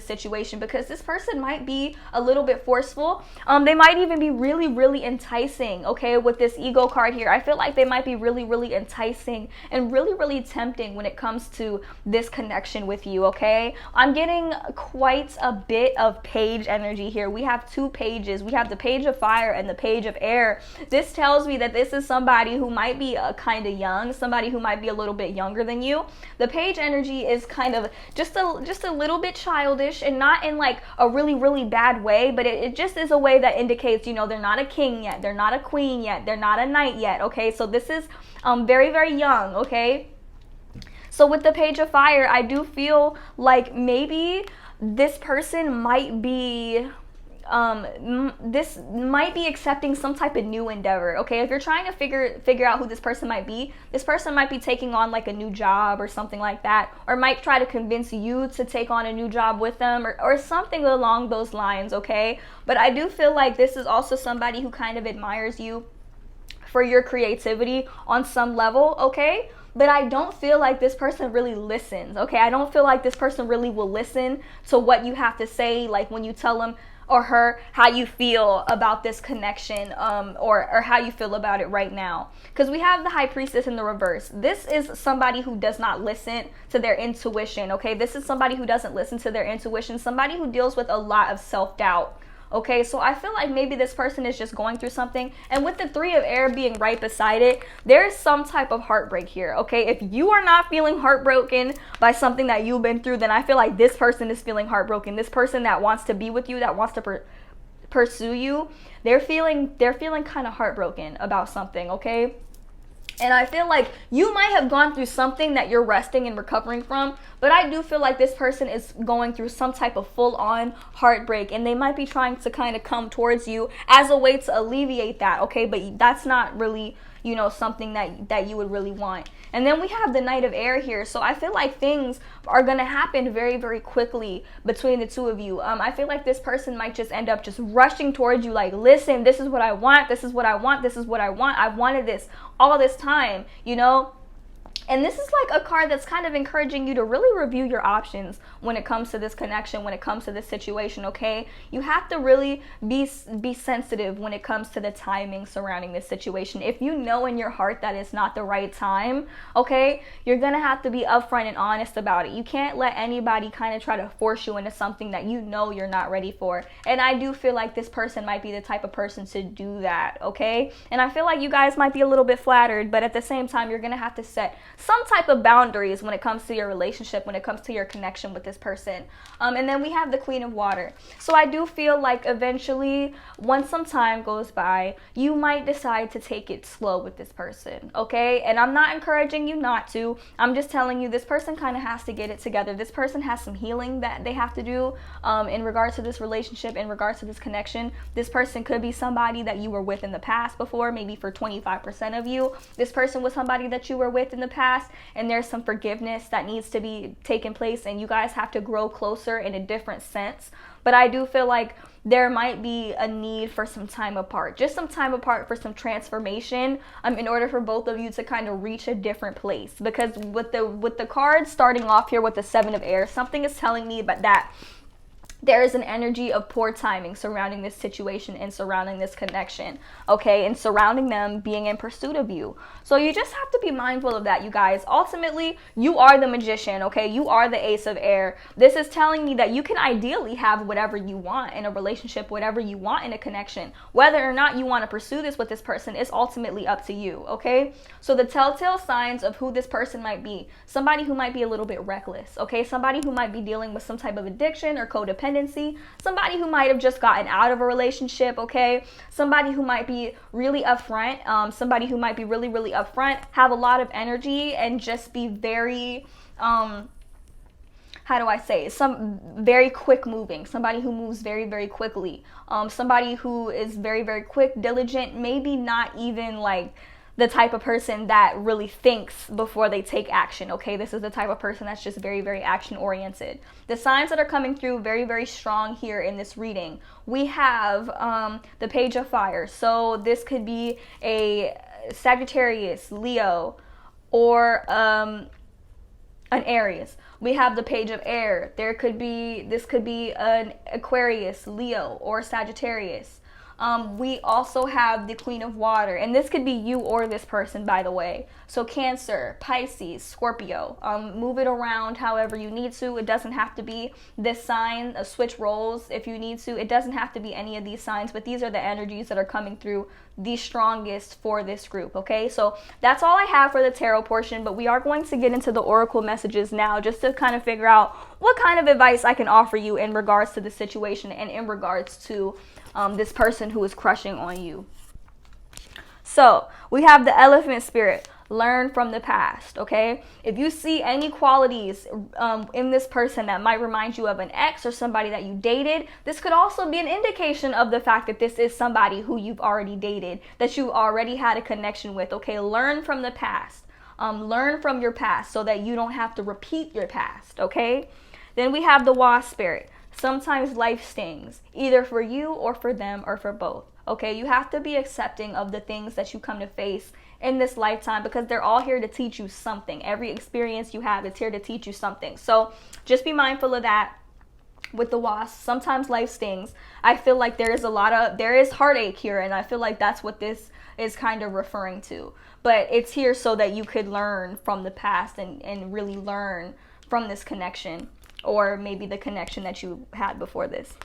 situation, because this person might be a little bit forceful. They might even be really, really enticing, okay, with this ego card here. I feel like they might be really, really enticing and really, really tempting when it comes to this connection with you, okay? I'm getting quite a bit of page energy here. We have two pages. We have the page of fire and the page of air. This tells me that this is somebody who might be kind of young, somebody who might be a little bit younger than you. The page energy is kind of just a little bit childish, and not in like a really, really bad way, but it just is a way that indicates, you know, they're not a king yet, they're not a queen yet, they're not a knight yet, okay? So this is very, very young, okay? So with the page of fire, I do feel like maybe this person might be this might be accepting some type of new endeavor, okay? If you're trying to figure out who this person might be, this person might be taking on like a new job or something like that, or might try to convince you to take on a new job with them, or something along those lines, okay? But I do feel like this is also somebody who kind of admires you for your creativity on some level, okay? But I don't feel like this person really listens, okay? I don't feel like this person really will listen to what you have to say, like when you tell them or her how you feel about this connection, or how you feel about it right now. Because we have the High Priestess in the reverse. This is somebody who does not listen to their intuition, okay? This is somebody who doesn't listen to their intuition, somebody who deals with a lot of self-doubt. Okay, so I feel like maybe this person is just going through something, and with the Three of Air being right beside it, there's some type of heartbreak here, okay? If you are not feeling heartbroken by something that you've been through, then I feel like this person is feeling heartbroken. This person that wants to be with you, that wants to pursue you, they're feeling kind of heartbroken about something, okay? And I feel like you might have gone through something that you're resting and recovering from, but I do feel like this person is going through some type of full-on heartbreak, and they might be trying to kind of come towards you as a way to alleviate that, okay? But that's not really, you know, something that you would really want. And then we have the Knight of Air here, so I feel like things are going to happen very, very quickly between the two of you. I feel like this person might just end up just rushing towards you like, listen, this is what I want, this is what I want, this is what I want. I've wanted this all this time, you know? And this is like a card that's kind of encouraging you to really review your options when it comes to this connection, when it comes to this situation, okay? You have to really be sensitive when it comes to the timing surrounding this situation. If you know in your heart that it's not the right time, okay, you're going to have to be upfront and honest about it. You can't let anybody kind of try to force you into something that you know you're not ready for. And I do feel like this person might be the type of person to do that, okay? And I feel like you guys might be a little bit flattered, but at the same time, you're going to have to set some type of boundaries when it comes to your relationship, when it comes to your connection with this person. And then we have the Queen of Water. So I do feel like eventually, once some time goes by, you might decide to take it slow with this person, okay? And I'm not encouraging you not to. I'm just telling you this person kind of has to get it together. This person has some healing that they have to do in regards to this relationship, in regards to this connection. This person could be somebody that you were with in the past before, maybe for 25% of you. This person was somebody that you were with in the past, and there's some forgiveness that needs to be taken place, and you guys have to grow closer in a different sense. But I do feel like there might be a need for some time apart, just some time apart for some transformation, in order for both of you to kind of reach a different place. Because with the cards starting off here with the Seven of Air, something is telling me about that there is an energy of poor timing surrounding this situation and surrounding this connection, okay, and surrounding them being in pursuit of you. So you just have to be mindful of that, you guys. Ultimately, you are the Magician, okay? You are the Ace of Air. This is telling me that you can ideally have whatever you want in a relationship, whatever you want in a connection. Whether or not you want to pursue this with this person is ultimately up to you, okay? So the telltale signs of who this person might be: somebody who might be a little bit reckless, okay? Somebody who might be dealing with some type of addiction or codependency, codependency, somebody who might have just gotten out of a relationship, okay? Somebody who might be really upfront, somebody who might be really, really upfront, have a lot of energy, and just be very, how do I say it? Some very quick moving, somebody who moves very, very quickly, somebody who is very, very quick, diligent, maybe not even like the type of person that really thinks before they take action, okay? This is the type of person that's just very, very action oriented. The signs that are coming through very, very strong here in this reading. We have the Page of Fire. So this could be a Sagittarius, Leo, or an Aries. We have the Page of Air. This could be an Aquarius, Leo, or Sagittarius. We also have the Queen of Water, and this could be you or this person, by the way. So Cancer, Pisces, Scorpio. Move it around however you need to. It doesn't have to be this sign. Switch roles if you need to. It doesn't have to be any of these signs, but these are the energies that are coming through the strongest for this group, okay? So that's all I have for the tarot portion, but we are going to get into the oracle messages now just to kind of figure out what kind of advice I can offer you in regards to the situation and in regards to this person who is crushing on you. So we have the Elephant Spirit. Learn from the past, okay? If you see any qualities in this person that might remind you of an ex or somebody that you dated, this could also be an indication of the fact that this is somebody who you've already dated, that you already had a connection with, okay? Learn from the past. Learn from your past so that you don't have to repeat your past, okay? Then we have the Wasp Spirit. Sometimes life stings, either for you or for them or for both. Okay, you have to be accepting of the things that you come to face in this lifetime because they're all here to teach you something. Every experience you have is here to teach you something. So just be mindful of that with the Wasp. Sometimes life stings. I feel like there is heartache here, and I feel like that's what this is kind of referring to. But it's here so that you could learn from the past and really learn from this connection, or maybe the connection that you had before this.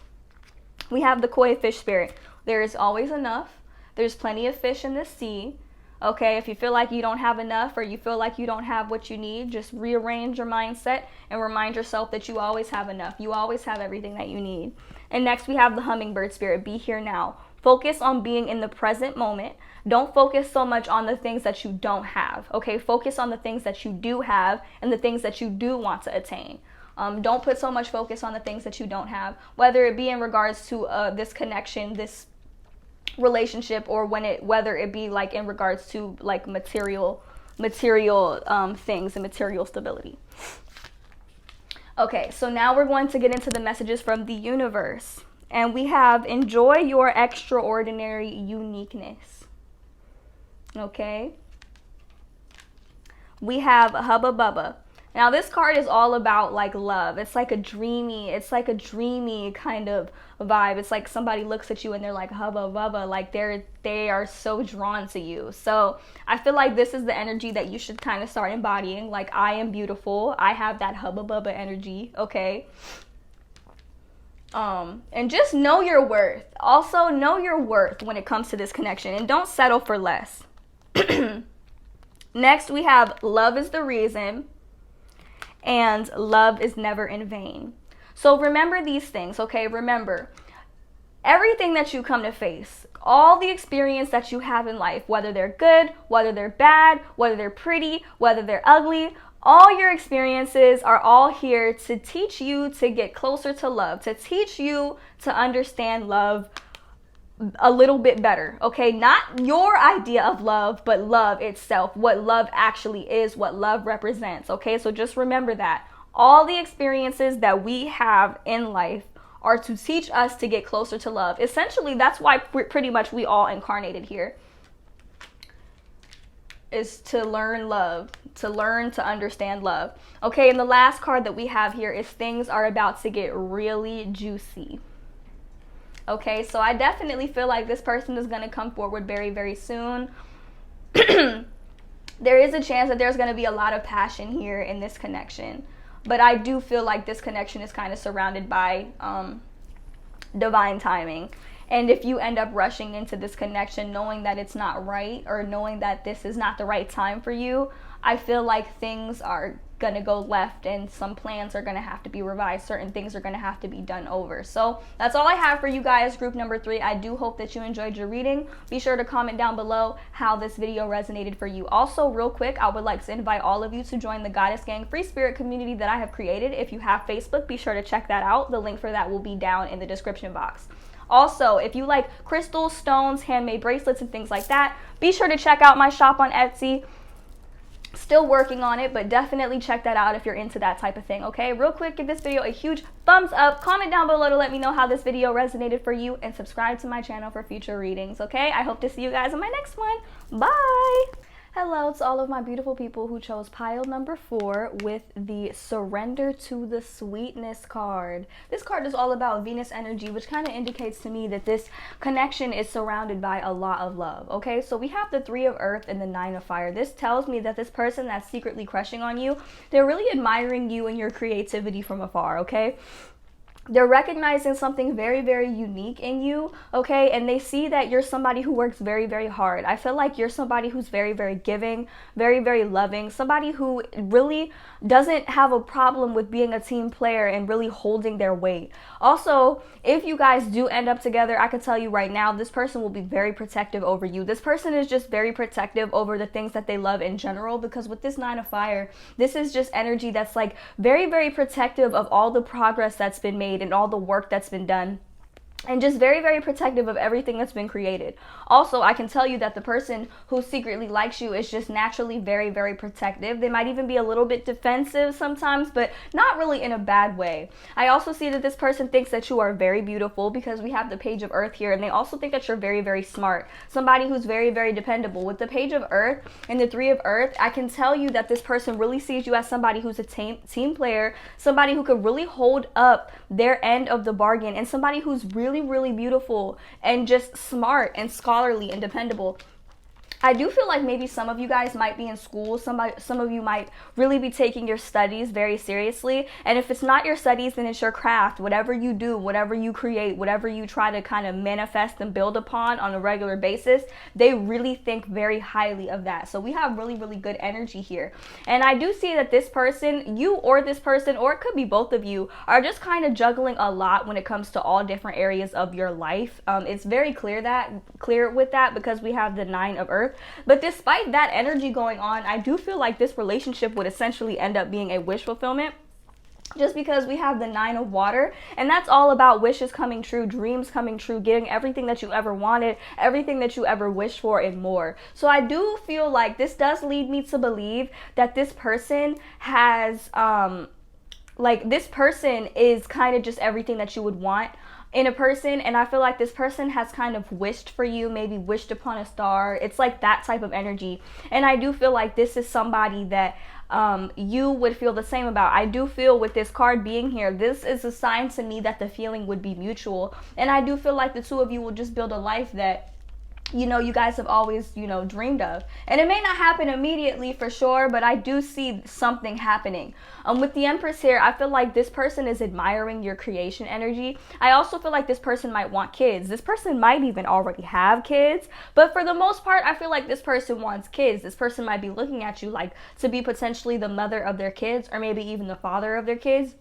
We have the Koi Fish Spirit. There is always enough. There's plenty of fish in the sea. Okay, if you feel like you don't have enough or you feel like you don't have what you need, just rearrange your mindset and remind yourself that you always have enough. You always have everything that you need. And next we have the Hummingbird Spirit. Be here now. Focus on being in the present moment. Don't focus so much on the things that you don't have. Okay, focus on the things that you do have and the things that you do want to attain. Don't put so much focus on the things that you don't have, whether it be in regards to this connection, this relationship, or whether it be like in regards to like material things and material stability. Okay, so now we're going to get into the messages from the universe, and we have enjoy your extraordinary uniqueness. Okay, we have Hubba Bubba. Now this card is all about like love. It's like a dreamy kind of vibe. It's like somebody looks at you and they're like hubba bubba, like they are so drawn to you. So I feel like this is the energy that you should kind of start embodying. Like, I am beautiful. I have that hubba bubba energy, okay? And just know your worth. Also know your worth when it comes to this connection, and don't settle for less. Next we have Love is the Reason and Love is Never in Vain. So remember these things, okay? Remember, everything that you come to face, all the experience that you have in life, whether they're good, whether they're bad, whether they're pretty, whether they're ugly, all your experiences are all here to teach you to get closer to love, to teach you to understand love a little bit better, okay? Not your idea of love, but love itself, what love actually is, what love represents, okay? So just remember that. All the experiences that we have in life are to teach us to get closer to love. Essentially, that's why pretty much we all incarnated here, is to learn love, to learn to understand love. Okay, and the last card that we have here is things are about to get really juicy. Okay, so I definitely feel like this person is going to come forward very, very soon. There is a chance that there's going to be a lot of passion here in this connection. But I do feel like this connection is kind of surrounded by divine timing. And if you end up rushing into this connection knowing that it's not right, or knowing that this is not the right time for you, I feel like things are gonna go left and some plans are gonna have to be revised. Certain things are gonna have to be done over. So that's all I have for you guys, group number 3. I do hope that you enjoyed your reading. Be sure to comment down below how this video resonated for you. Also, real quick, I would like to invite all of you to join the Goddess Gang free spirit community that I have created. If you have Facebook, be sure to check that out. The link for that will be down in the description box. Also, if you like crystals, stones, handmade bracelets, and things like that, be sure to check out my shop on Etsy. Still working on it, but definitely check that out if you're into that type of thing. Okay, real quick, give this video a huge thumbs up, comment down below to let me know how this video resonated for you, and subscribe to my channel for future readings. Okay, I hope to see you guys in my next one. Bye. Hello to all of my beautiful people who chose pile number 4 with the Surrender to the Sweetness card. This card is all about Venus energy, which kind of indicates to me that this connection is surrounded by a lot of love. Okay, so we have the 3 of Earth and the 9 of Fire. This tells me that this person that's secretly crushing on you, they're really admiring you and your creativity from afar. Okay, they're recognizing something very, very unique in you, okay? And they see that you're somebody who works very, very hard. I feel like you're somebody who's very, very giving, very, very loving, somebody who really doesn't have a problem with being a team player and really holding their weight. Also, if you guys do end up together, I can tell you right now, this person will be very protective over you. This person is just very protective over the things that they love in general, because with this 9 of Fire, this is just energy that's like very, very protective of all the progress that's been made and all the work that's been done, and just very, very protective of everything that's been created. Also, I can tell you that the person who secretly likes you is just naturally very, very protective. They might even be a little bit defensive sometimes, but not really in a bad way. I also see that this person thinks that you are very beautiful, because we have the Page of Earth here, and they also think that you're very, very smart. Somebody who's very, very dependable. With the Page of Earth and the 3 of Earth, I can tell you that this person really sees you as somebody who's a team player, somebody who could really hold up their end of the bargain, and somebody who's really, really beautiful and just smart and scholarly and dependable. I do feel like maybe some of you guys might be in school. Some of you might really be taking your studies very seriously. And if it's not your studies, then it's your craft. Whatever you do, whatever you create, whatever you try to kind of manifest and build upon on a regular basis, they really think very highly of that. So we have really, really good energy here. And I do see that this person, you or this person, or it could be both of you, are just kind of juggling a lot when it comes to all different areas of your life. It's very clear with that, because we have the 9 of Earth. But despite that energy going on, I do feel like this relationship would essentially end up being a wish fulfillment, just because we have the 9 of Water, and that's all about wishes coming true, dreams coming true, getting everything that you ever wanted, everything that you ever wished for, and more. So I do feel like this does lead me to believe that this person has this person is kind of just everything that you would want in a person. And I feel like this person has kind of wished for you, maybe wished upon a star. It's like that type of energy. And I do feel like this is somebody that you would feel the same about. I do feel with this card being here, this is a sign to me that the feeling would be mutual. And I do feel like the 2 of you will just build a life that, you know, you guys have always, dreamed of. And it may not happen immediately for sure, but I do see something happening. With the Empress here, I feel like this person is admiring your creation energy. I also feel like this person might want kids. This person might even already have kids, but for the most part, I feel like this person wants kids. This person might be looking at you like to be potentially the mother of their kids, or maybe even the father of their kids.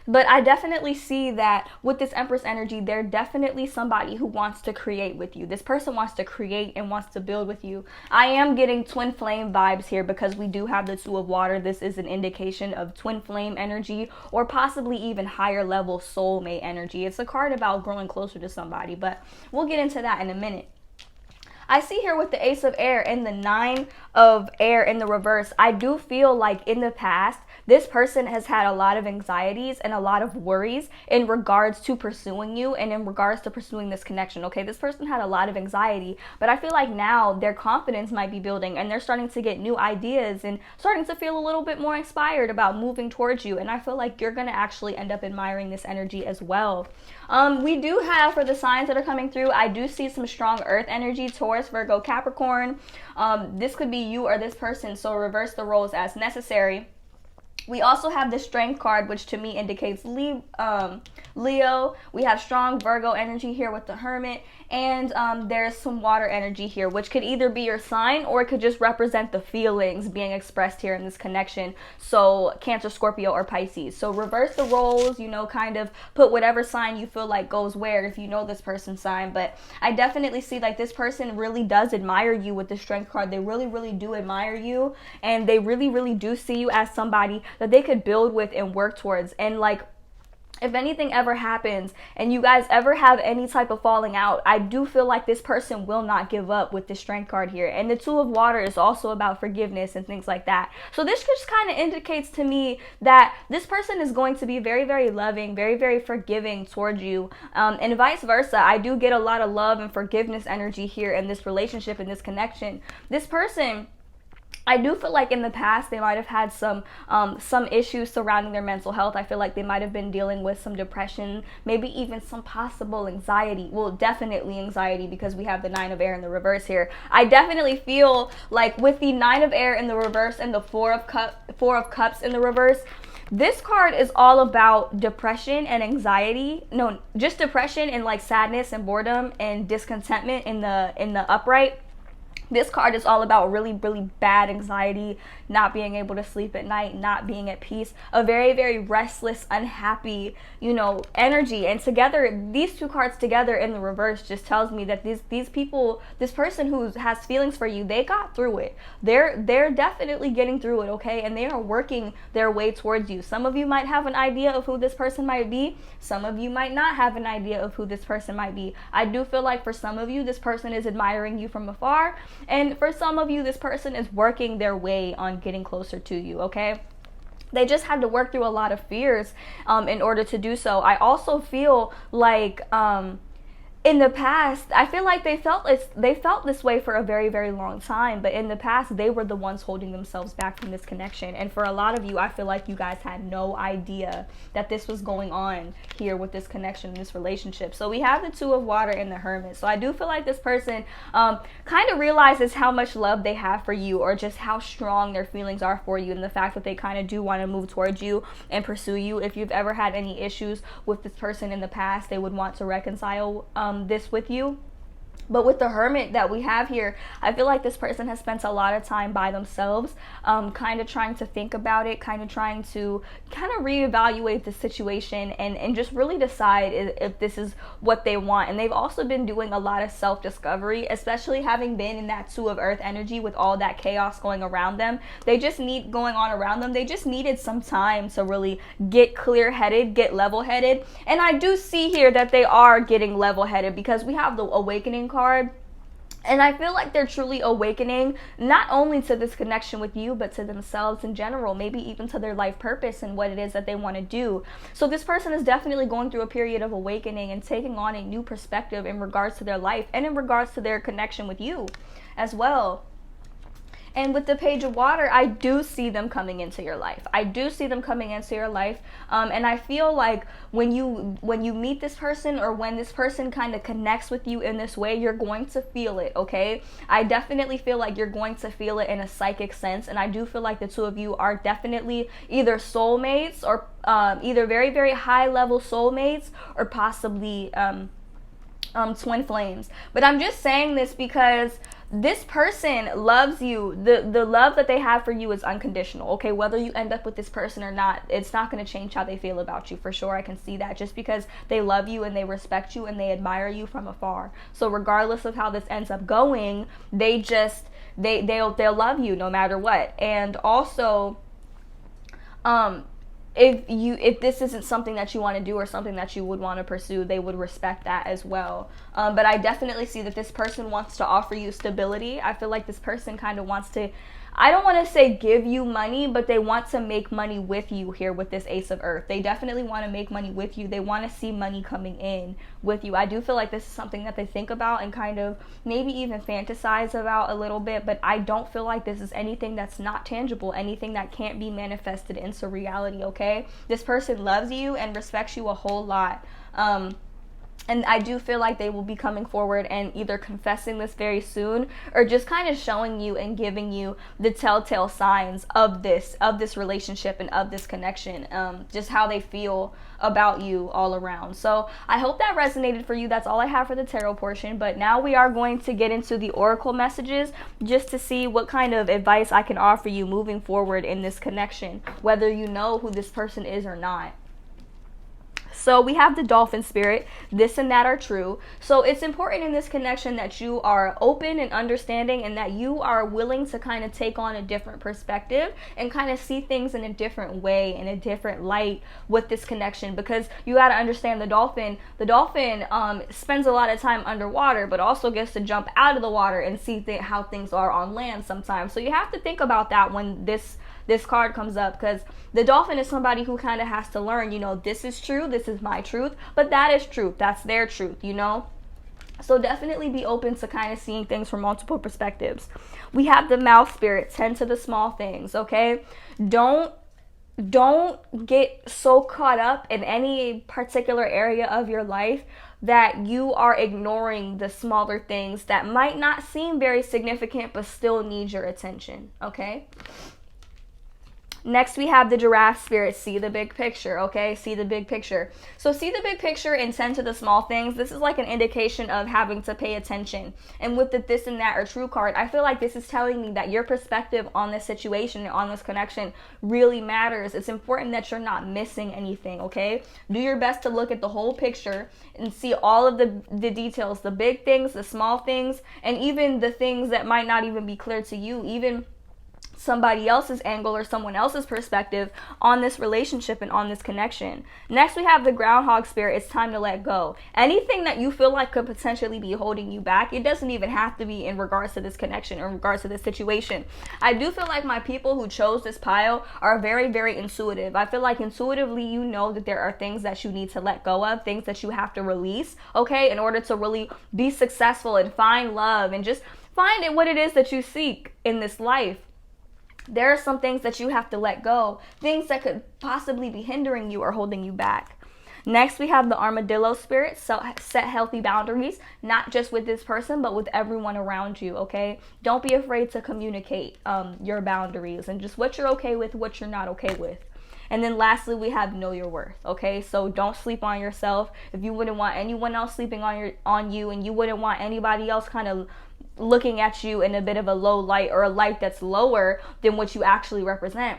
But I definitely see that with this Empress energy, they're definitely somebody who wants to create with you. This person wants to create and wants to build with you. I am getting twin flame vibes here, because we do have the 2 of Water. This is an indication of twin flame energy, or possibly even higher level soulmate energy. It's a card about growing closer to somebody, but we'll get into that in a minute. I see here with the Ace of Air and the 9 of Air in the reverse, I do feel like in the past, this person has had a lot of anxieties and a lot of worries in regards to pursuing you and in regards to pursuing this connection. Okay, this person had a lot of anxiety, but I feel like now their confidence might be building, and they're starting to get new ideas and starting to feel a little bit more inspired about moving towards you. And I feel like you're going to actually end up admiring this energy as well. We do have, for the signs that are coming through, I do see some strong earth energy, Taurus, Virgo, Capricorn. This could be you or this person, so reverse the roles as necessary. We also have the Strength card, which to me indicates Leo. We have strong Virgo energy here with the Hermit. And there's some water energy here, which could either be your sign or it could just represent the feelings being expressed here in this connection. So Cancer, Scorpio, or Pisces. So reverse the roles, you know, kind of put whatever sign you feel like goes where if you know this person's sign. But I definitely see like this person really does admire you with the Strength card. They really, really do admire you. And they really, really do see you as somebody that they could build with and work towards. And like, if anything ever happens and you guys ever have any type of falling out, I do feel like this person will not give up with the Strength card here. And the Two of Water is also about forgiveness and things like that. So this just kind of indicates to me that this person is going to be very, very loving, very, very forgiving towards you. And vice versa. I do get a lot of love and forgiveness energy here in this relationship, in this connection. This person, I do feel like in the past they might have had some issues surrounding their mental health. I feel like they might have been dealing with some depression, maybe even some possible anxiety. Well, definitely anxiety, because we have the Nine of Air in the reverse here. I definitely feel like with the Nine of Air in the reverse and the Four of Cups in the reverse, this card is all about depression and anxiety. No, just depression and like sadness and boredom and discontentment in the upright. This card is all about really, really bad anxiety, not being able to sleep at night, not being at peace, a very, very restless, unhappy, you know, energy. And together, these two cards together in the reverse just tells me that these people, this person who has feelings for you, they got through it. They're definitely getting through it, okay? And they are working their way towards you. Some of you might have an idea of who this person might be. Some of you might not have an idea of who this person might be. I do feel like for some of you, this person is admiring you from afar. And for some of you, this person is working their way on getting closer to you, okay? They just had to work through a lot of fears in order to do so. I also feel like in the past, I feel like they felt this way for a very, very long time. But in the past, they were the ones holding themselves back from this connection. And for a lot of you, I feel like you guys had no idea that this was going on here with this connection, this relationship. So we have the Two of Water and the Hermit. So I do feel like this person kind of realizes how much love they have for you, or just how strong their feelings are for you, and the fact that they kind of do want to move towards you and pursue you. If you've ever had any issues with this person in the past, they would want to reconcile this with you. But with the Hermit that we have here, I feel like this person has spent a lot of time by themselves, kind of trying to think about it, kind of trying to reevaluate the situation and just really decide if this is what they want. And they've also been doing a lot of self-discovery, especially having been in that Two of Earth energy with all that chaos going around them. They just needed some time to really get clear-headed, get level-headed. And I do see here that they are getting level-headed, because we have the Awakening card. And I feel like they're truly awakening, not only to this connection with you, but to themselves in general, maybe even to their life purpose and what it is that they want to do. So this person is definitely going through a period of awakening and taking on a new perspective in regards to their life and in regards to their connection with you as well. And with the Page of Water, I do see them coming into your life. I do see them coming into your life. And I feel like when you meet this person, or when this person kind of connects with you in this way, you're going to feel it, okay? I definitely feel like you're going to feel it in a psychic sense. And I do feel like the two of you are definitely either soulmates, or either very, very high level soulmates, or possibly twin flames. But I'm just saying this because this person loves you. The love that they have for you is unconditional, okay? Whether you end up with this person or not, it's not going to change how they feel about you, for sure. I can see that, just because they love you and they respect you and they admire you from afar. So regardless of how this ends up going, they'll love you no matter what. And also, if this isn't something that you want to do or something that you would want to pursue, they would respect that as well. But I definitely see that this person wants to offer you stability. I feel like this person kind of wants to, I don't want to say give you money, but they want to make money with you here with this Ace of Earth. They definitely want to make money with you. They want to see money coming in with you. I do feel like this is something that they think about and kind of maybe even fantasize about a little bit, but I don't feel like this is anything that's not tangible, anything that can't be manifested into reality, okay? This person loves you and respects you a whole lot. And I do feel like they will be coming forward and either confessing this very soon, or just kind of showing you and giving you the telltale signs of this relationship and of this connection, just how they feel about you all around. So I hope that resonated for you. That's all I have for the tarot portion. But now we are going to get into the oracle messages, just to see what kind of advice I can offer you moving forward in this connection, whether you know who this person is or not. So we have the dolphin spirit. This and that are true. So it's important in this connection that you are open and understanding, and that you are willing to kind of take on a different perspective and kind of see things in a different way, in a different light with this connection. Because you got to understand, the dolphin spends a lot of time underwater, but also gets to jump out of the water and see how things are on land sometimes. So you have to think about that when this card comes up, because the dolphin is somebody who kind of has to learn, you know, this is true, this is my truth, but that is truth, that's their truth, you know. So definitely be open to kind of seeing things from multiple perspectives. We have the mouse spirit. Tend to the small things, okay? Don't get so caught up in any particular area of your life that you are ignoring the smaller things that might not seem very significant but still need your attention, okay? Next, we have the giraffe spirit. See the big picture, okay? See the big picture. So see the big picture and tend to the small things. This is like an indication of having to pay attention. And with the this and that or true card, I feel like this is telling me that your perspective on this situation and on this connection really matters. It's important that you're not missing anything, okay? Do your best to look at the whole picture and see all of the details, the big things, the small things, and even the things that might not even be clear to you, even somebody else's angle or someone else's perspective on this relationship and on this connection. Next, we have the groundhog spirit. It's time to let go. Anything that you feel like could potentially be holding you back, it doesn't even have to be in regards to this connection or in regards to this situation. I do feel like my people who chose this pile are very, very intuitive. I feel like intuitively you know that there are things that you need to let go of, things that you have to release, okay, in order to really be successful and find love and just find it what it is that you seek in this life. There are some things that you have to let go, things that could possibly be hindering you or holding you back. Next, we have the armadillo spirit. So set healthy boundaries, not just with this person, but with everyone around you, okay? Don't be afraid to communicate your boundaries and just what you're okay with, what you're not okay with. And then lastly, we have know your worth, okay? So don't sleep on yourself. If you wouldn't want anyone else sleeping on you, and you wouldn't want anybody else kind of looking at you in a bit of a low light, or a light that's lower than what you actually represent,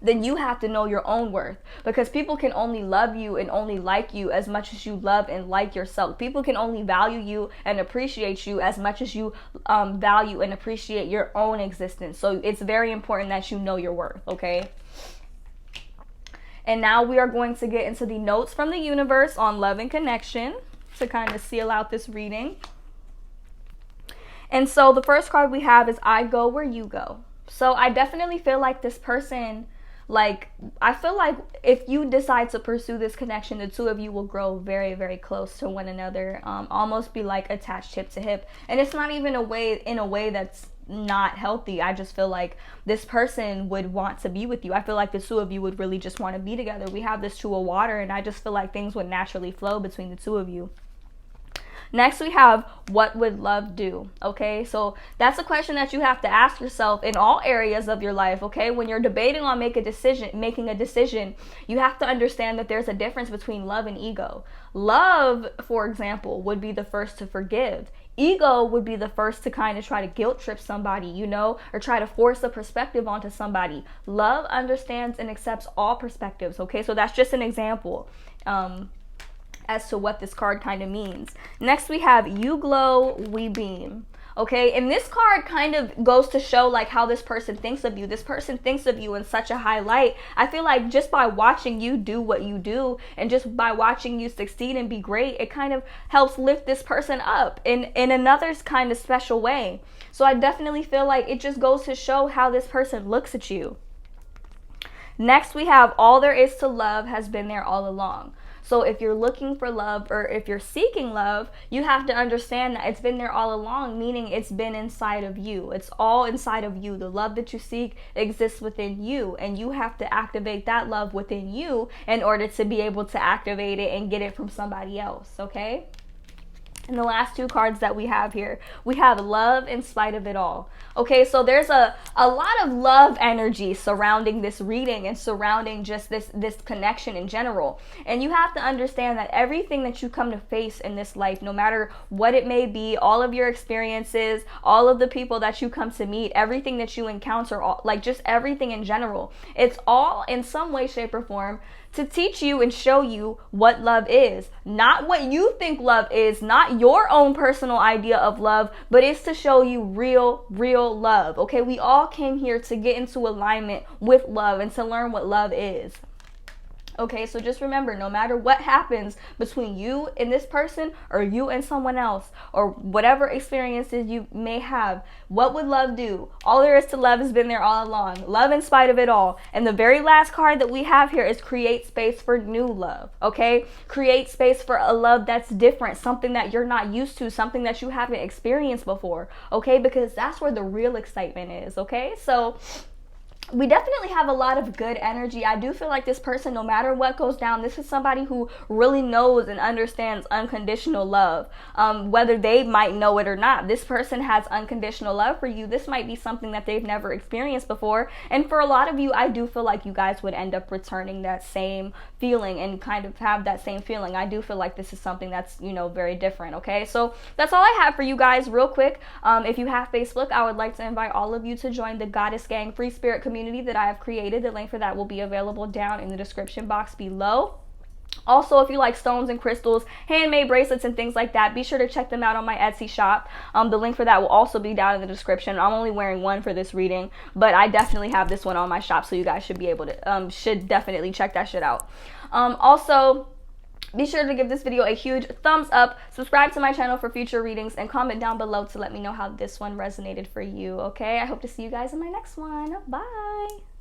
then you have to know your own worth, because people can only love you and only like you as much as you love and like yourself. People can only value you and appreciate you as much as you value and appreciate your own existence. So it's very important that you know your worth, okay? And now we are going to get into the notes from the universe on love and connection to kind of seal out this reading. And so the first card we have is I go where you go. So I definitely feel like this person, I feel like if you decide to pursue this connection, the two of you will grow very, very close to one another, almost be like attached hip to hip. And it's not even in a way that's not healthy. I just feel like this person would want to be with you. I feel like the two of you would really just want to be together. We have this two of water, and I just feel like things would naturally flow between the two of you. Next, we have what would love do? Okay, so that's a question that you have to ask yourself in all areas of your life, okay? When you're debating on making a decision, you have to understand that there's a difference between love and ego. Love, for example, would be the first to forgive. Ego would be the first to kind of try to guilt trip somebody, you know, or try to force a perspective onto somebody. Love understands and accepts all perspectives, okay? So that's just an example as to what this card kind of means. Next, we have you glow, we beam. Okay, and this card kind of goes to show like how this person thinks of you. This person thinks of you in such a high light. I feel like just by watching you do what you do, and just by watching you succeed and be great, it kind of helps lift this person up in another kind of special way. So I definitely feel like it just goes to show how this person looks at you. Next, we have all there is to love has been there all along. So if you're looking for love, or if you're seeking love, you have to understand that it's been there all along, meaning it's been inside of you. It's all inside of you. The love that you seek exists within you, and you have to activate that love within you in order to be able to activate it and get it from somebody else, okay? And the last two cards that we have here, we have love in spite of it all. Okay, so there's a lot of love energy surrounding this reading and surrounding just this connection in general. And you have to understand that everything that you come to face in this life, no matter what it may be, all of your experiences, all of the people that you come to meet, everything that you encounter, like just everything in general, it's all in some way, shape, or form to teach you and show you what love is. Not what you think love is, not your own personal idea of love, but it's to show you real love. Okay, we all came here to get into alignment with love and to learn what love is. Okay, so just remember, no matter what happens between you and this person, or you and someone else, or whatever experiences you may have, what would love do? All there is to love has been there all along. Love in spite of it all. And the very last card that we have here is create space for new love. Okay, create space for a love that's different, something that you're not used to, something that you haven't experienced before. Okay, because that's where the real excitement is. Okay, so we definitely have a lot of good energy. I do feel like this person, no matter what goes down, this is somebody who really knows and understands unconditional love. Whether they might know it or not, this person has unconditional love for you. This might be something that they've never experienced before. And for a lot of you, I do feel like you guys would end up returning that same feeling and kind of have that same feeling. I do feel like this is something that's, you know, very different. Okay, so that's all I have for you guys real quick. If you have Facebook, I would like to invite all of you to join the Goddess Gang free spirit community that I have created. The link for that will be available down in the description box below. Also, if you like stones and crystals, handmade bracelets and things like that, be sure to check them out on my Etsy shop. The link for that will also be down in the description. I'm only wearing one for this reading, but I definitely have this one on my shop, so you guys should be able to should definitely check that shit out. Also, be sure to give this video a huge thumbs up, subscribe to my channel for future readings, and comment down below to let me know how this one resonated for you, okay? I hope to see you guys in my next one. Bye!